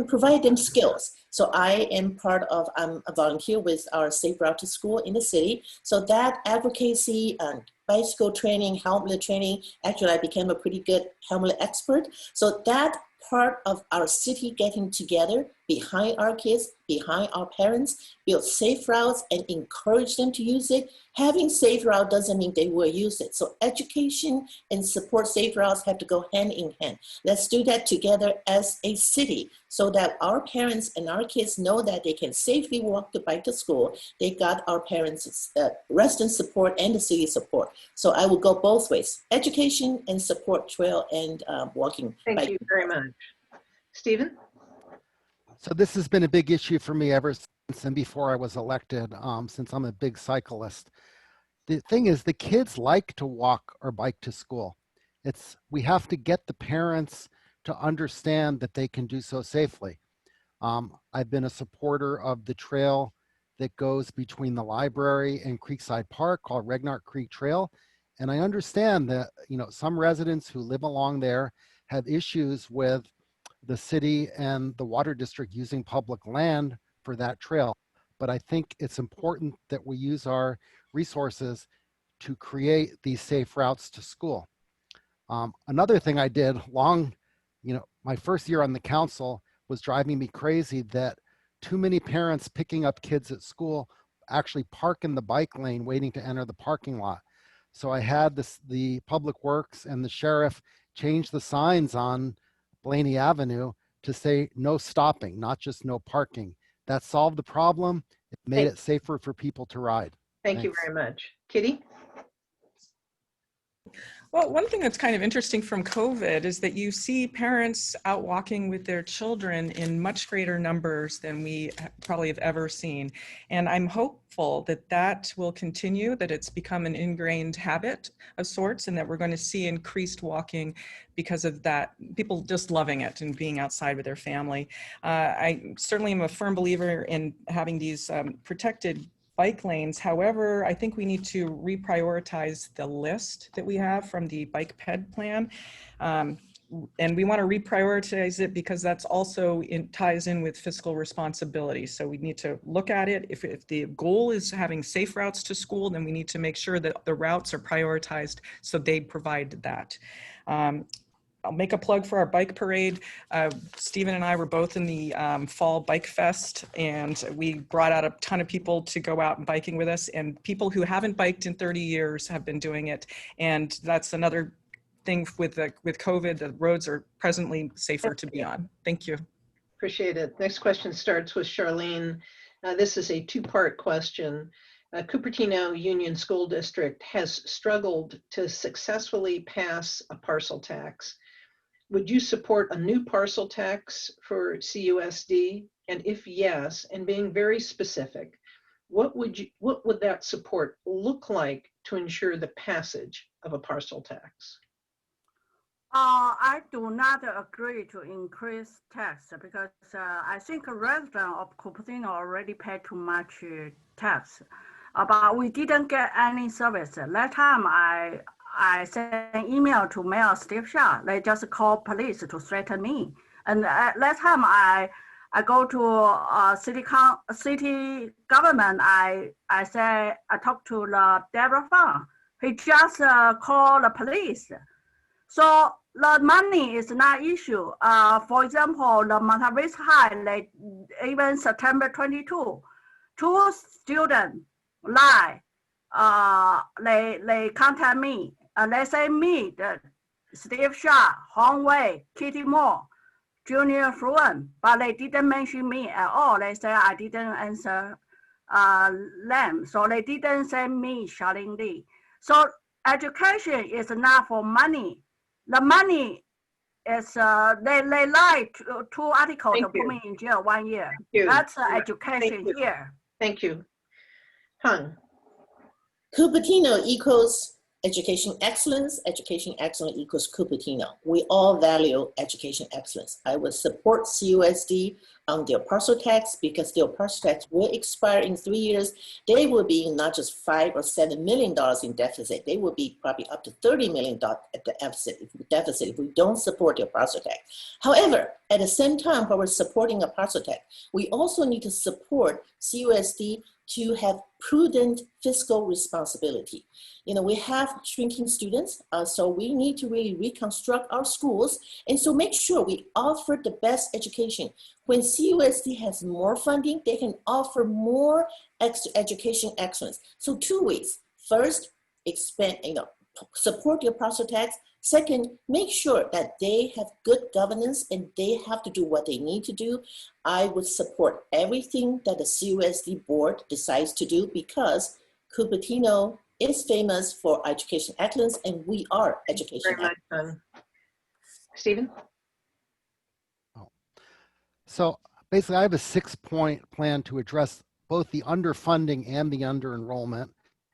provide them skills. So I am part of, I'm a volunteer with our Safe Route to School in the city. So that advocacy and bicycle training, helmet training, actually I became a pretty good helmet expert. So that part of our city getting together behind our kids, behind our parents, build safe routes and encourage them to use it. Having safe route doesn't mean they will use it. So education and support safe routes have to go hand in hand. Let's do that together as a city so that our parents and our kids know that they can safely walk the bike to school. They got our parents' resident support and the city support. So I will go both ways, education and support trail and walking. Thank you very much. Stephen? So this has been a big issue for me ever since and before I was elected, since I'm a big cyclist. The thing is, the kids like to walk or bike to school. We have to get the parents to understand that they can do so safely. I've been a supporter of the trail that goes between the library and Creekside Park called Regnart Creek Trail. And I understand that, some residents who live along there have issues with the city and the water district using public land for that trail. But I think it's important that we use our resources to create these safe routes to school. Another thing I did my first year on the council was driving me crazy that too many parents picking up kids at school actually park in the bike lane waiting to enter the parking lot. So I had the Public Works and the sheriff change the signs on Blaney Avenue to say no stopping, not just no parking. That solved the problem. It made it safer for people to ride. Thank you very much. Kitty? Well, one thing that's kind of interesting from COVID is that you see parents out walking with their children in much greater numbers than we probably have ever seen. And I'm hopeful that that will continue, that it's become an ingrained habit of sorts, and that we're going to see increased walking because of that, people just loving it and being outside with their family. I certainly am a firm believer in having these protected bike lanes. However, I think we need to reprioritize the list that we have from the bike ped plan. And we want to reprioritize it because that's also ties in with fiscal responsibility. So we need to look at it. If the goal is having safe routes to school, then we need to make sure that the routes are prioritized so they provide that. I'll make a plug for our bike parade. Stephen and I were both in the Fall Bike Fest, and we brought out a ton of people to go out and biking with us, and people who haven't biked in 30 years have been doing it. And that's another thing with COVID, the roads are presently safer to be on. Thank you. Appreciate it. Next question starts with Charlene. This is a two-part question. Cupertino Union School District has struggled to successfully pass a parcel tax. Would you support a new parcel tax for CUSD? And if yes, and being very specific, what would that support look like to ensure the passage of a parcel tax? I do not agree to increase tax because I think a resident of Cupertino already paid too much tax, but we didn't get any service. That time I sent an email to Mayor Steve Scharf. They just called police to threaten me. And at that time, I go to city government. I talked to the Deborah Fruen. He just called the police. So the money is not issue. For example, the Monta Vista High, even September 22, 2 students lie. They contact me. They say me, Steve Scharf, Hung Wei, Kitty Moore, Junior Fruen, but they didn't mention me at all. They say I didn't answer them. So they didn't send me Charlene Lee. So education is not for money. The money is, they lied two articles to put me in jail 1 year. That's education here. Thank you. Hung. Cupertino equals education excellence equals Cupertino. We all value education excellence. I would support CUSD on their parcel tax because their parcel tax will expire in 3 years. They will be not just $5 or $7 million in deficit. They will be probably up to $30 million at the deficit if we don't support their parcel tax. However, at the same time, while we're supporting a parcel tax, we also need to support CUSD to have prudent fiscal responsibility. We have shrinking students, so we need to really reconstruct our schools, and so make sure we offer the best education. When CUSD has more funding, they can offer more extra education excellence. So 2 ways. First, expand, support your parcel tax. Second, make sure that they have good governance and they have to do what they need to do. I would support everything that the CUSD board decides to do because Cupertino is famous for education excellence and we are education excellence. Stephen? So basically I have a 6-point plan to address both the underfunding and the under-enrollment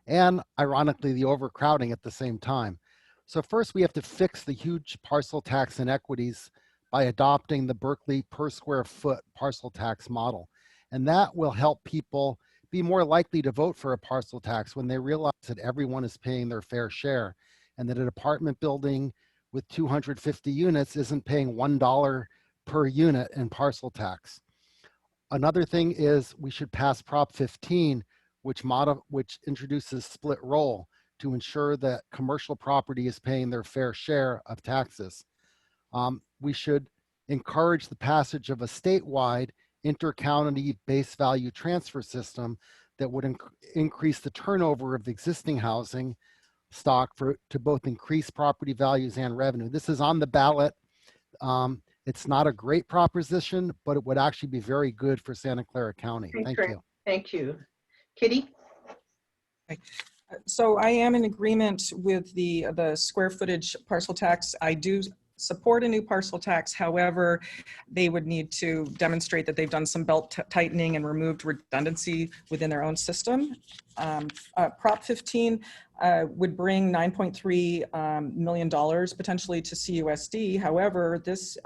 and ironically the overcrowding at the same time. So first we have to fix the huge parcel tax inequities by adopting the Berkeley per square foot parcel tax model. And that will help people be more likely to vote for a parcel tax when they realize that everyone is paying their fair share and that an apartment building with 250 units isn't paying $1 per unit in parcel tax. Another thing is we should pass Prop 15, which introduces split roll to ensure that commercial property is paying their fair share of taxes. We should encourage the passage of a statewide inter-county base value transfer system that would increase the turnover of existing housing stock to both increase property values and revenue. This is on the ballot. It's not a great proposition, but it would actually be very good for Santa Clara County. Thank you. Thank you. Kitty? So I am in agreement with the square footage parcel tax. I do support a new parcel tax. However, they would need to demonstrate that they've done some belt tightening and removed redundancy within their own system. Prop 15 would bring $9.3 million potentially to CUSD. However, this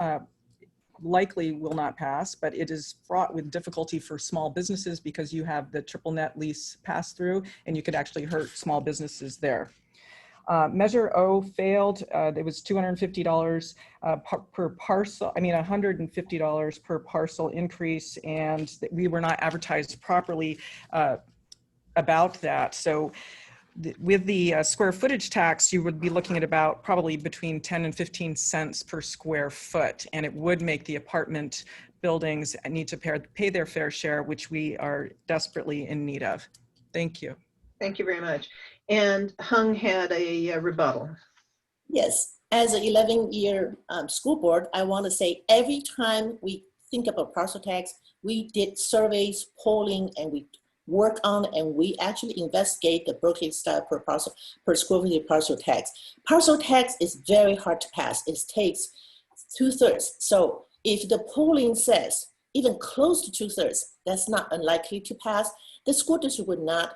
likely will not pass, but it is fraught with difficulty for small businesses because you have the triple net lease pass through and you could actually hurt small businesses there. Measure O failed. It was $250 per parcel, $150 per parcel increase, and we were not advertised properly about that. So with the square footage tax, you would be looking at about probably between 10 and 15 cents per square foot, and it would make the apartment buildings need to pay their fair share, which we are desperately in need of. Thank you. Thank you very much. And Hung had a rebuttal. Yes, as an 11-year school board, I want to say every time we think about parcel tax, we did surveys, polling, and we work on, and we actually investigate the Berkeley style per square feet parcel tax. Parcel tax is very hard to pass. It takes 2/3. So if the polling says even close to 2/3, that's not unlikely to pass. The school district would not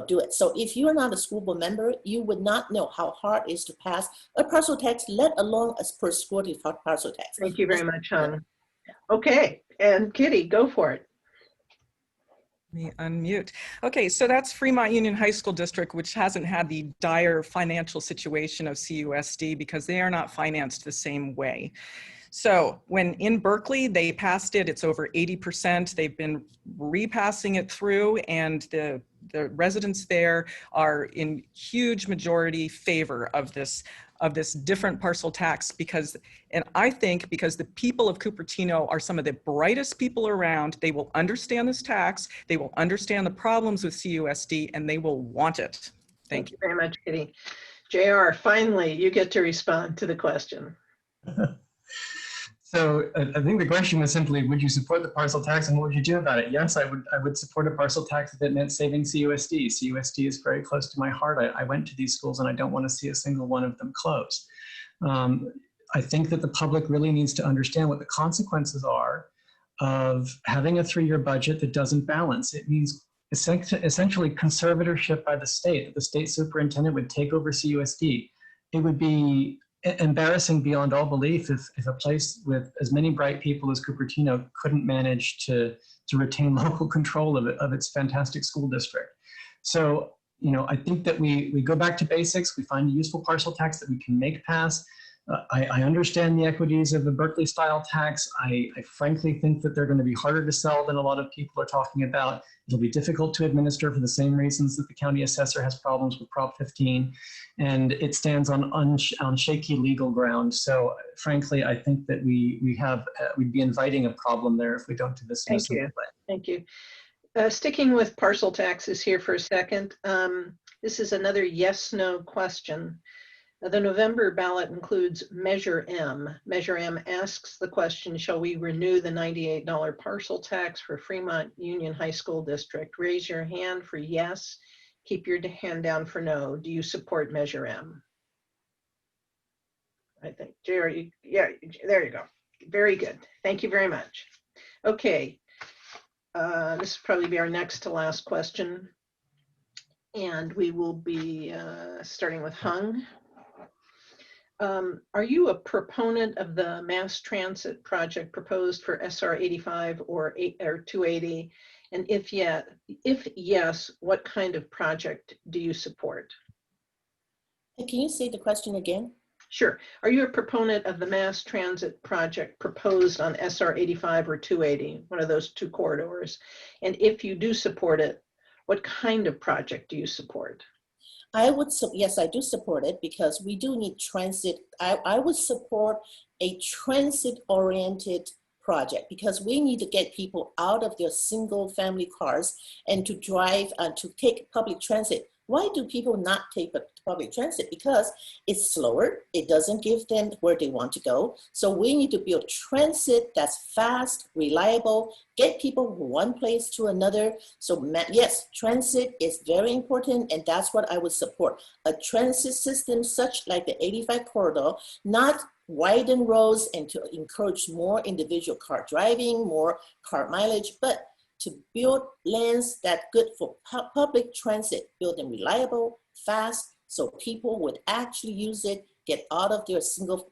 do it. So if you're not a school board member, you would not know how hard it is to pass a parcel tax, let alone a per square feet parcel tax. Thank you very much, Hung. Okay, and Kitty, go for it. Let me unmute. Okay, so that's Fremont Union High School District, which hasn't had the dire financial situation of CUSD because they are not financed the same way. So when in Berkeley, they passed it, it's over 80%. They've been repassing it through, and the residents there are in huge majority favor of this different parcel tax and I think because the people of Cupertino are some of the brightest people around, they will understand this tax, they will understand the problems with CUSD, and they will want it. Thank you. Very much, Kitty. JR, finally, you get to respond to the question. So I think the question was simply, would you support the parcel tax and what would you do about it? Yes, I would support a parcel tax if it meant saving CUSD. CUSD is very close to my heart. I went to these schools and I don't want to see a single one of them close. I think that the public really needs to understand what the consequences are of having a 3-year budget that doesn't balance. It means essentially conservatorship by the state. The state superintendent would take over CUSD. It would be embarrassing beyond all belief if a place with as many bright people as Cupertino couldn't manage to retain local control of its fantastic school district. So, I think that we go back to basics. We find a useful parcel tax that we can make pass. I understand the equities of the Berkeley style tax. I frankly think that they're going to be harder to sell than a lot of people are talking about. It'll be difficult to administer for the same reasons that the county assessor has problems with Prop 15, and it stands on shaky legal ground. So frankly, I think that we'd be inviting a problem there if we don't do this. Thank you. Thank you. Sticking with parcel taxes here for a second, this is another yes/no question. The November ballot includes Measure M. Measure M asks the question, shall we renew the $98 parcel tax for Fremont Union High School District? Raise your hand for yes. Keep your hand down for no. Do you support Measure M? I think, Jerry, yeah, there you go. Very good. Thank you very much. Okay, this will probably be our next to last question. And we will be starting with Hung. Are you a proponent of the mass transit project proposed for SR 85 or 280? And if yes, what kind of project do you support? Can you say the question again? Sure. Are you a proponent of the mass transit project proposed on SR 85 or 280, one of those two corridors? And if you do support it, what kind of project do you support? Yes, I do support it because we do need transit. I would support a transit-oriented project because we need to get people out of their single family cars and to drive and to take public transit. Why do people not take public transit? Because it's slower. It doesn't give them where they want to go. So we need to build transit that's fast, reliable, get people from one place to another. So yes, transit is very important, and that's what I would support. A transit system such like the 85 corridor, not widen roads and to encourage more individual car driving, more car mileage, but to build lanes that good for public transit, build them reliable, fast, so people would actually use it, get out of their single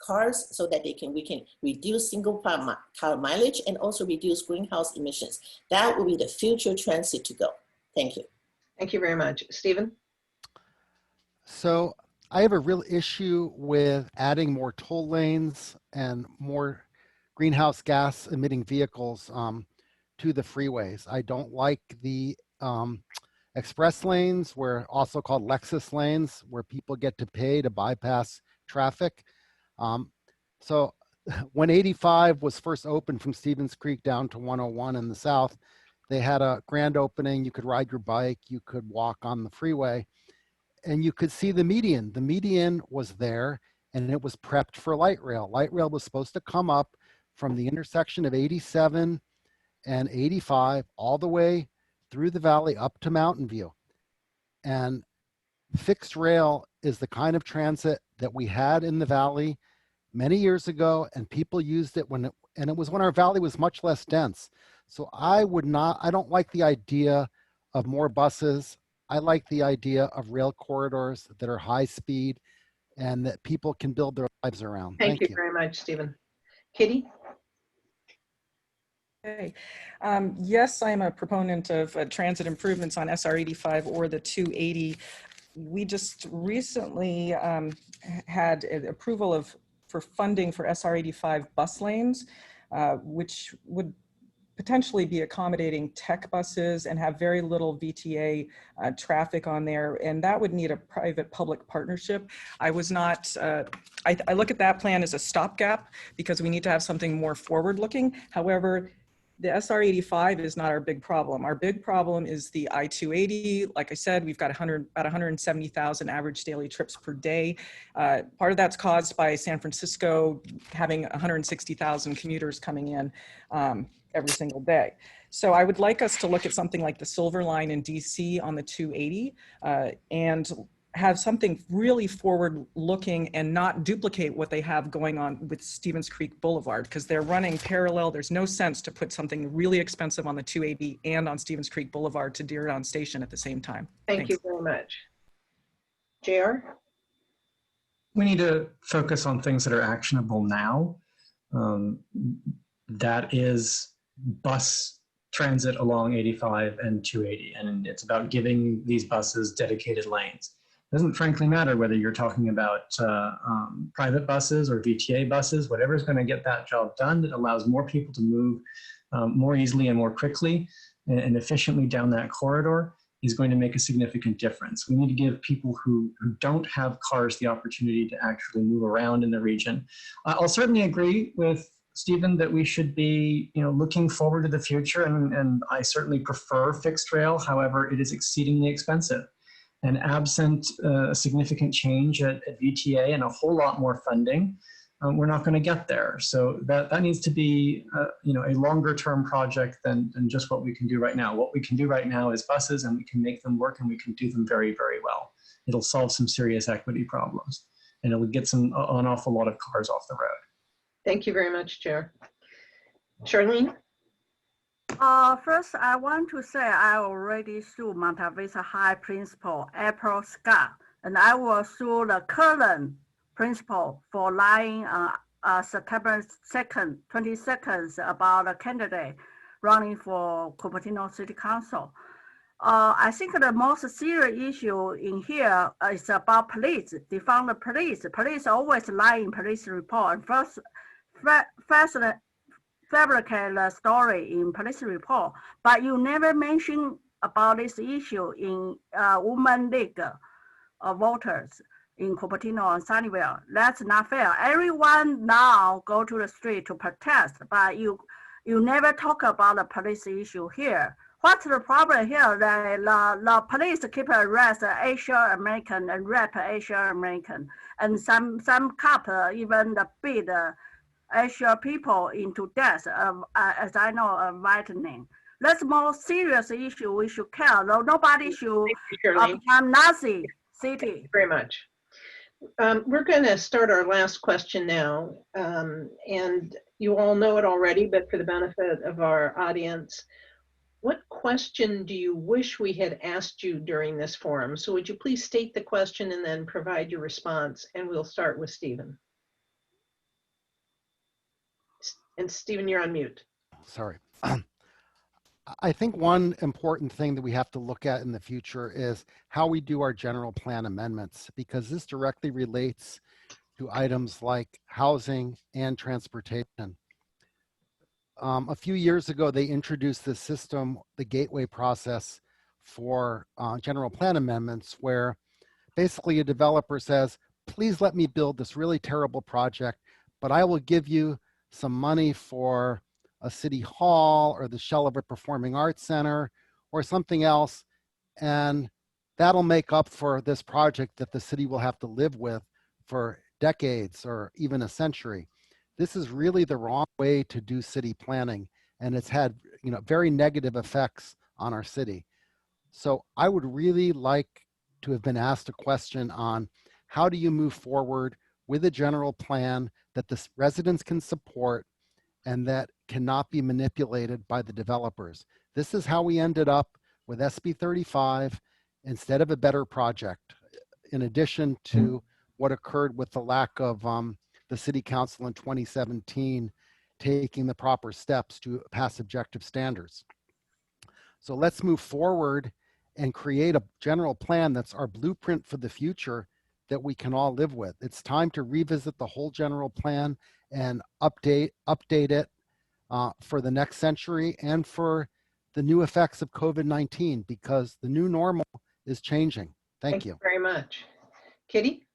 cars so that we can reduce single car mileage and also reduce greenhouse emissions. That will be the future transit to go. Thank you. Thank you very much. Stephen? So I have a real issue with adding more toll lanes and more greenhouse gas emitting vehicles to the freeways. I don't like the express lanes, where also called Lexus lanes, where people get to pay to bypass traffic. So when 85 was first opened from Stevens Creek down to 101 in the south, they had a grand opening. You could ride your bike, you could walk on the freeway, and you could see the median. The median was there, and it was prepped for light rail. Light rail was supposed to come up from the intersection of 87 and 85 all the way through the valley up to Mountain View. And fixed rail is the kind of transit that we had in the valley many years ago, and people used it when it was when our valley was much less dense. So I don't like the idea of more buses. I like the idea of rail corridors that are high speed and that people can build their lives around. Thank you very much, Stephen. Kitty? Okay. Yes, I'm a proponent of transit improvements on SR 85 or the 280. We just recently had approval for funding for SR 85 bus lanes, which would potentially be accommodating tech buses and have very little VTA traffic on there. And that would need a private-public partnership. I was not, I look at that plan as a stopgap because we need to have something more forward-looking. However, the SR 85 is not our big problem. Our big problem is the I-280. Like I said, we've got about 170,000 average daily trips per day. Part of that's caused by San Francisco having 160,000 commuters coming in every single day. So I would like us to look at something like the Silver Line in DC on the 280 and have something really forward looking and not duplicate what they have going on with Stevens Creek Boulevard, because they're running parallel. There's no sense to put something really expensive on the 280 and on Stevens Creek Boulevard to Dearborn Station at the same time. Thank you very much. JR? We need to focus on things that are actionable now. That is bus transit along 85 and 280, and it's about giving these buses dedicated lanes. It doesn't frankly matter whether you're talking about private buses or VTA buses, whatever is going to get that job done that allows more people to move more easily and more quickly and efficiently down that corridor is going to make a significant difference. We need to give people who don't have cars the opportunity to actually move around in the region. I'll certainly agree with Stephen that we should be looking forward to the future, and I certainly prefer fixed rail. However, it is exceedingly expensive. And absent a significant change at VTA and a whole lot more funding, we're not going to get there. So that needs to be a longer term project than just what we can do right now. What we can do right now is buses, and we can make them work, and we can do them very, very well. It'll solve some serious equity problems, and it will get an awful lot of cars off the road. Thank you very much, Chair. Charlene? First, I want to say I already sued Monta Vista High Principal, April Scott, and I will sue the current principal for lying on September 2nd, 22nd about a candidate. running for Cupertino City Council. I think the most serious issue in here is about police. Defund the police. Police always lie in police report and first fabricate the story in police report, but you never mention about this issue in Women League voters in Cupertino and Sunnyvale. That's not fair. Everyone now go to the street to protest, but you never talk about the police issue here. What's the problem here? The police keep arrest Asian American and rape Asian American, and some cop even beat Asian people into death, as I know, whitening. That's more serious issue we should care. Though nobody should become Nazi city. Thank you very much. We're going to start our last question now, and you all know it already, but for the benefit of our audience, what question do you wish we had asked you during this forum? So would you please state the question and then provide your response, and we'll start with Stephen. And Stephen, you're on mute. Sorry. I think one important thing that we have to look at in the future is how we do our general plan amendments, because this directly relates to items like housing and transportation. A few years ago, they introduced this system, the gateway process for general plan amendments, where basically a developer says, please let me build this really terrible project, but I will give you some money for a city hall or the shell of a performing arts center or something else, and that'll make up for this project that the city will have to live with for decades or even a century. This is really the wrong way to do city planning, and it's had very negative effects on our city. So I would really like to have been asked a question on how do you move forward with a general plan that the residents can support and that cannot be manipulated by the developers. This is how we ended up with SB 35 instead of a better project, in addition to what occurred with the lack of the city council in 2017 taking the proper steps to pass objective standards. So let's move forward and create a general plan that's our blueprint for the future that we can all live with. It's time to revisit the whole general plan and update it for the next century and for the new effects of COVID-19, because the new normal is changing. Thank you very much. Kitty?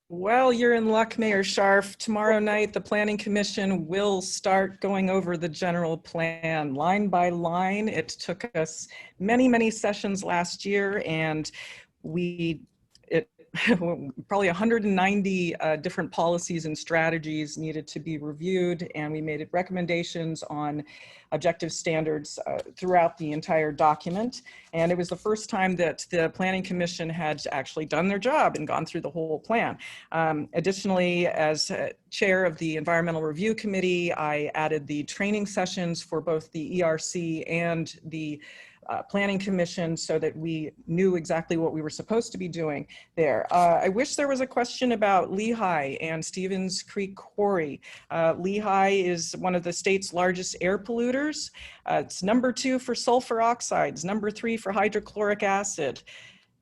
Well, you're in luck, Mayor Scharf. Tomorrow night, the Planning Commission will start going over the general plan line by line. It took us many, many sessions last year, and probably 190 different policies and strategies needed to be reviewed, and we made recommendations on objective standards throughout the entire document. And it was the first time that the Planning Commission had actually done their job and gone through the whole plan. Additionally, as chair of the Environmental Review Committee, I added the training sessions for both the ERC and the Planning Commission so that we knew exactly what we were supposed to be doing there. I wish there was a question about Lehigh and Stevens Creek Quarry. Lehigh is one of the state's largest air polluters. It's number 2 for sulfur oxides, number 3 for hydrochloric acid,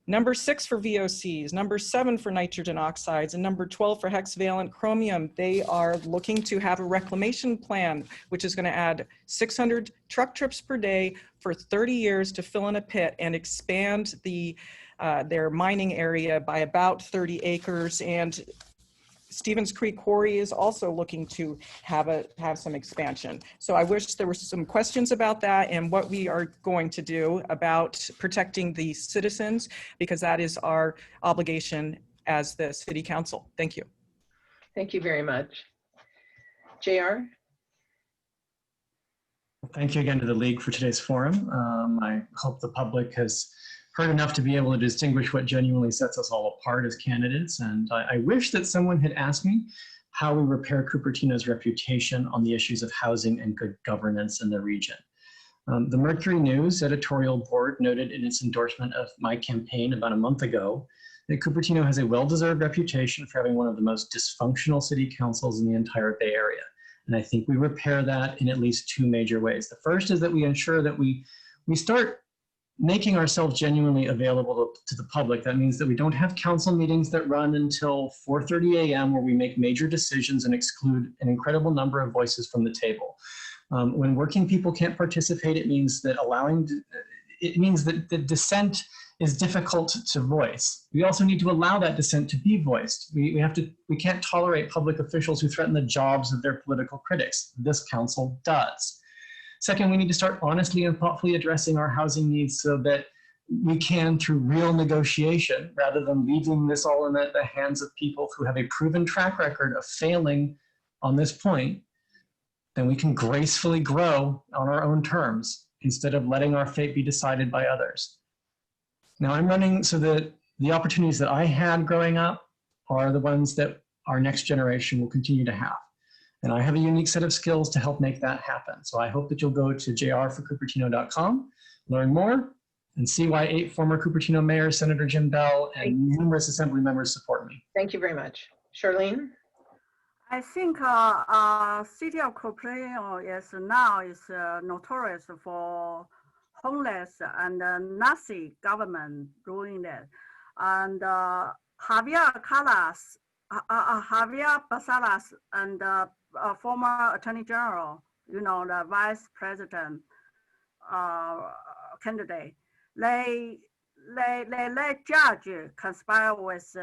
number 6 for VOCs, number 7 for nitrogen oxides, and number 12 for hexavalent chromium. They are looking to have a reclamation plan, which is going to add 600 truck trips per day for 30 years to fill in a pit and expand their mining area by about 30 acres. And Stevens Creek Quarry is also looking to have some expansion. So I wish there were some questions about that and what we are going to do about protecting the citizens, because that is our obligation as the City Council. Thank you. Thank you very much. JR? Thank you again to the League for today's forum. I hope the public has heard enough to be able to distinguish what genuinely sets us all apart as candidates. And I wish that someone had asked me how we repair Cupertino's reputation on the issues of housing and good governance in the region. The Mercury News editorial board noted in its endorsement of my campaign about a month ago that Cupertino has a well-deserved reputation for having one of the most dysfunctional city councils in the entire Bay Area. And I think we repair that in at least two major ways. The first is that we ensure that we start making ourselves genuinely available to the public. That means that we don't have council meetings that run until 4:30 a.m. where we make major decisions and exclude an incredible number of voices from the table. When working people can't participate, it means that the dissent is difficult to voice. We also need to allow that dissent to be voiced. We can't tolerate public officials who threaten the jobs of their political critics. This council does. Second, we need to start honestly and thoughtfully addressing our housing needs so that we can, through real negotiation, rather than leaving this all in the hands of people who have a proven track record of failing on this point, then we can gracefully grow on our own terms instead of letting our fate be decided by others. Now I'm running so that the opportunities that I had growing up are the ones that our next generation will continue to have. And I have a unique set of skills to help make that happen. So I hope that you'll go to jrforcupertino.com, learn more, and see why 8 former Cupertino mayors, Senator Jim Bell, and numerous assembly members support me. Thank you very much. Charlene? I think city of Cupertino is notorious for homeless and Nazi government doing that. And Javier Basalas and former Attorney General, the Vice President candidate, they let judge conspire with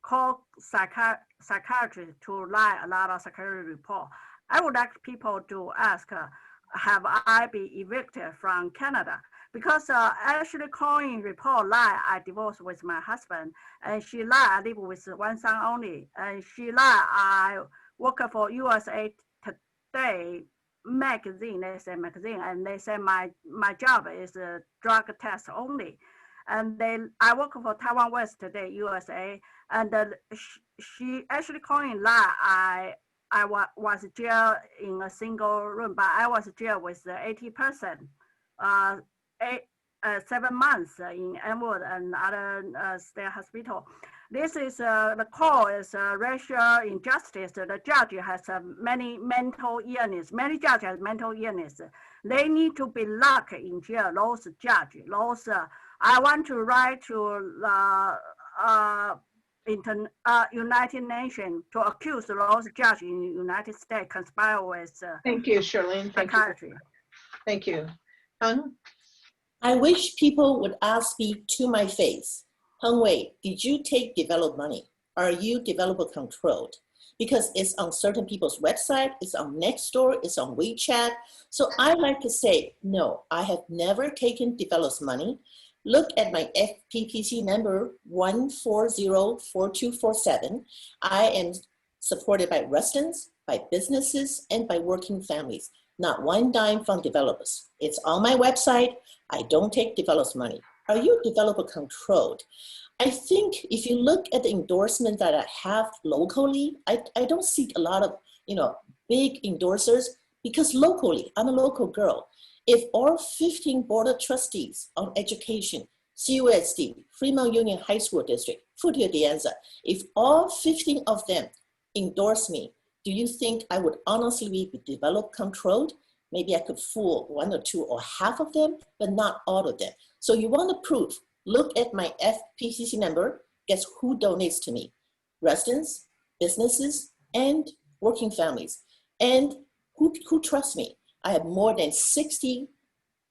call psychiatry to write a lot of psychiatry report. I would like people to ask, have I been evicted from Canada? Because Ashley Cohen report lie, I divorced with my husband, and she lie, I live with one son only, and she lie, I work for USA Today magazine, they say magazine, and they say my job is a drug test only. And I work for Taiwan West Today, USA, and she actually calling lie. I was jailed in a single room, but I was jailed with 80 person, 7 months in Elmwood and other state hospital. This is the call is racial injustice. The judge has many mental illness. Many judges have mental illness. They need to be locked in jail. Those judges, those. I want to write to United Nations to accuse those judges in the United States conspire with Thank you, Charlene. psychiatry. Thank you. Hung? I wish people would ask me to my face, Hung Wei, did you take developed money? Are you developer controlled? Because it's on certain people's website, it's on Nextdoor, it's on WeChat. So I like to say, no, I have never taken developed money. Look at my FPPC number 1404247. I am supported by residents, by businesses, and by working families. Not one dime from developers. It's on my website. I don't take developers' money. Are you developer controlled? I think if you look at the endorsement that I have locally, I don't see a lot of big endorsers because locally, I'm a local girl. If all 15 board of trustees on education, CUSD, Fremont Union High School District, Foothill De Anza, if all 15 of them endorse me, do you think I would honestly be developed controlled? Maybe I could fool 1 or 2 or half of them, but not all of them. So you want to prove, look at my FPCC number, guess who donates to me? Residents, businesses, and working families. And who trusts me? I have more than 60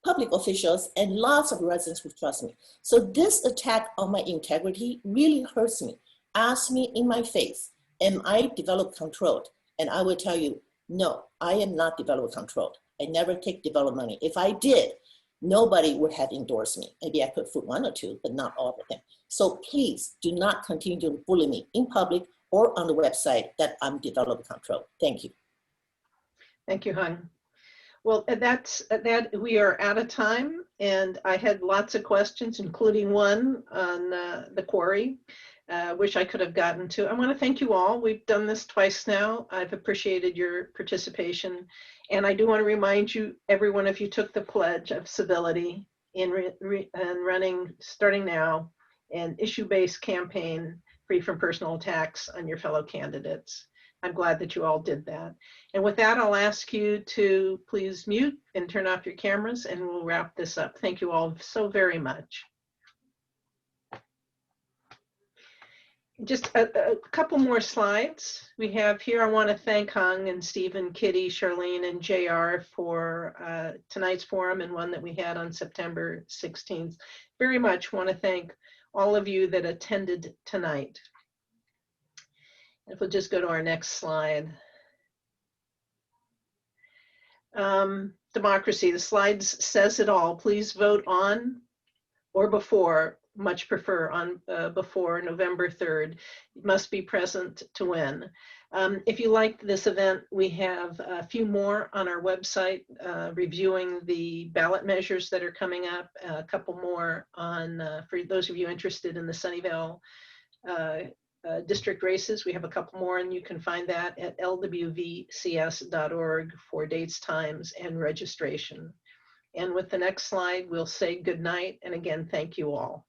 public officials and lots of residents who trust me. So this attack on my integrity really hurts me. Ask me in my face, am I developed controlled? And I will tell you, no, I am not developed controlled. I never take development money. If I did, nobody would have endorsed me. Maybe I could fool 1 or 2, but not all of them. So please do not continue to bully me in public or on the website that I'm development controlled. Thank you. Thank you, Hung. Well, we are out of time, and I had lots of questions, including one on the quarry, which I could have gotten to. I want to thank you all. We've done this twice now. I've appreciated your participation, and I do want to remind you, every one of you took the pledge of civility in running, starting now, an issue-based campaign free from personal attacks on your fellow candidates. I'm glad that you all did that. And with that, I'll ask you to please mute and turn off your cameras, and we'll wrap this up. Thank you all so very much. Just a couple more slides we have here. I want to thank Hung and Stephen, Kitty, Charlene, and JR for tonight's forum and one that we had on September 16th. Very much want to thank all of you that attended tonight. If we'll just go to our next slide. Democracy, the slides says it all. Please vote on or before, much prefer on before November 3rd. You must be present to win. If you liked this event, we have a few more on our website reviewing the ballot measures that are coming up, a couple more on, for those of you interested in the Sunnyvale district races, we have a couple more, and you can find that at lwvcs.org for dates, times, and registration. And with the next slide, we'll say good night. And again, thank you all.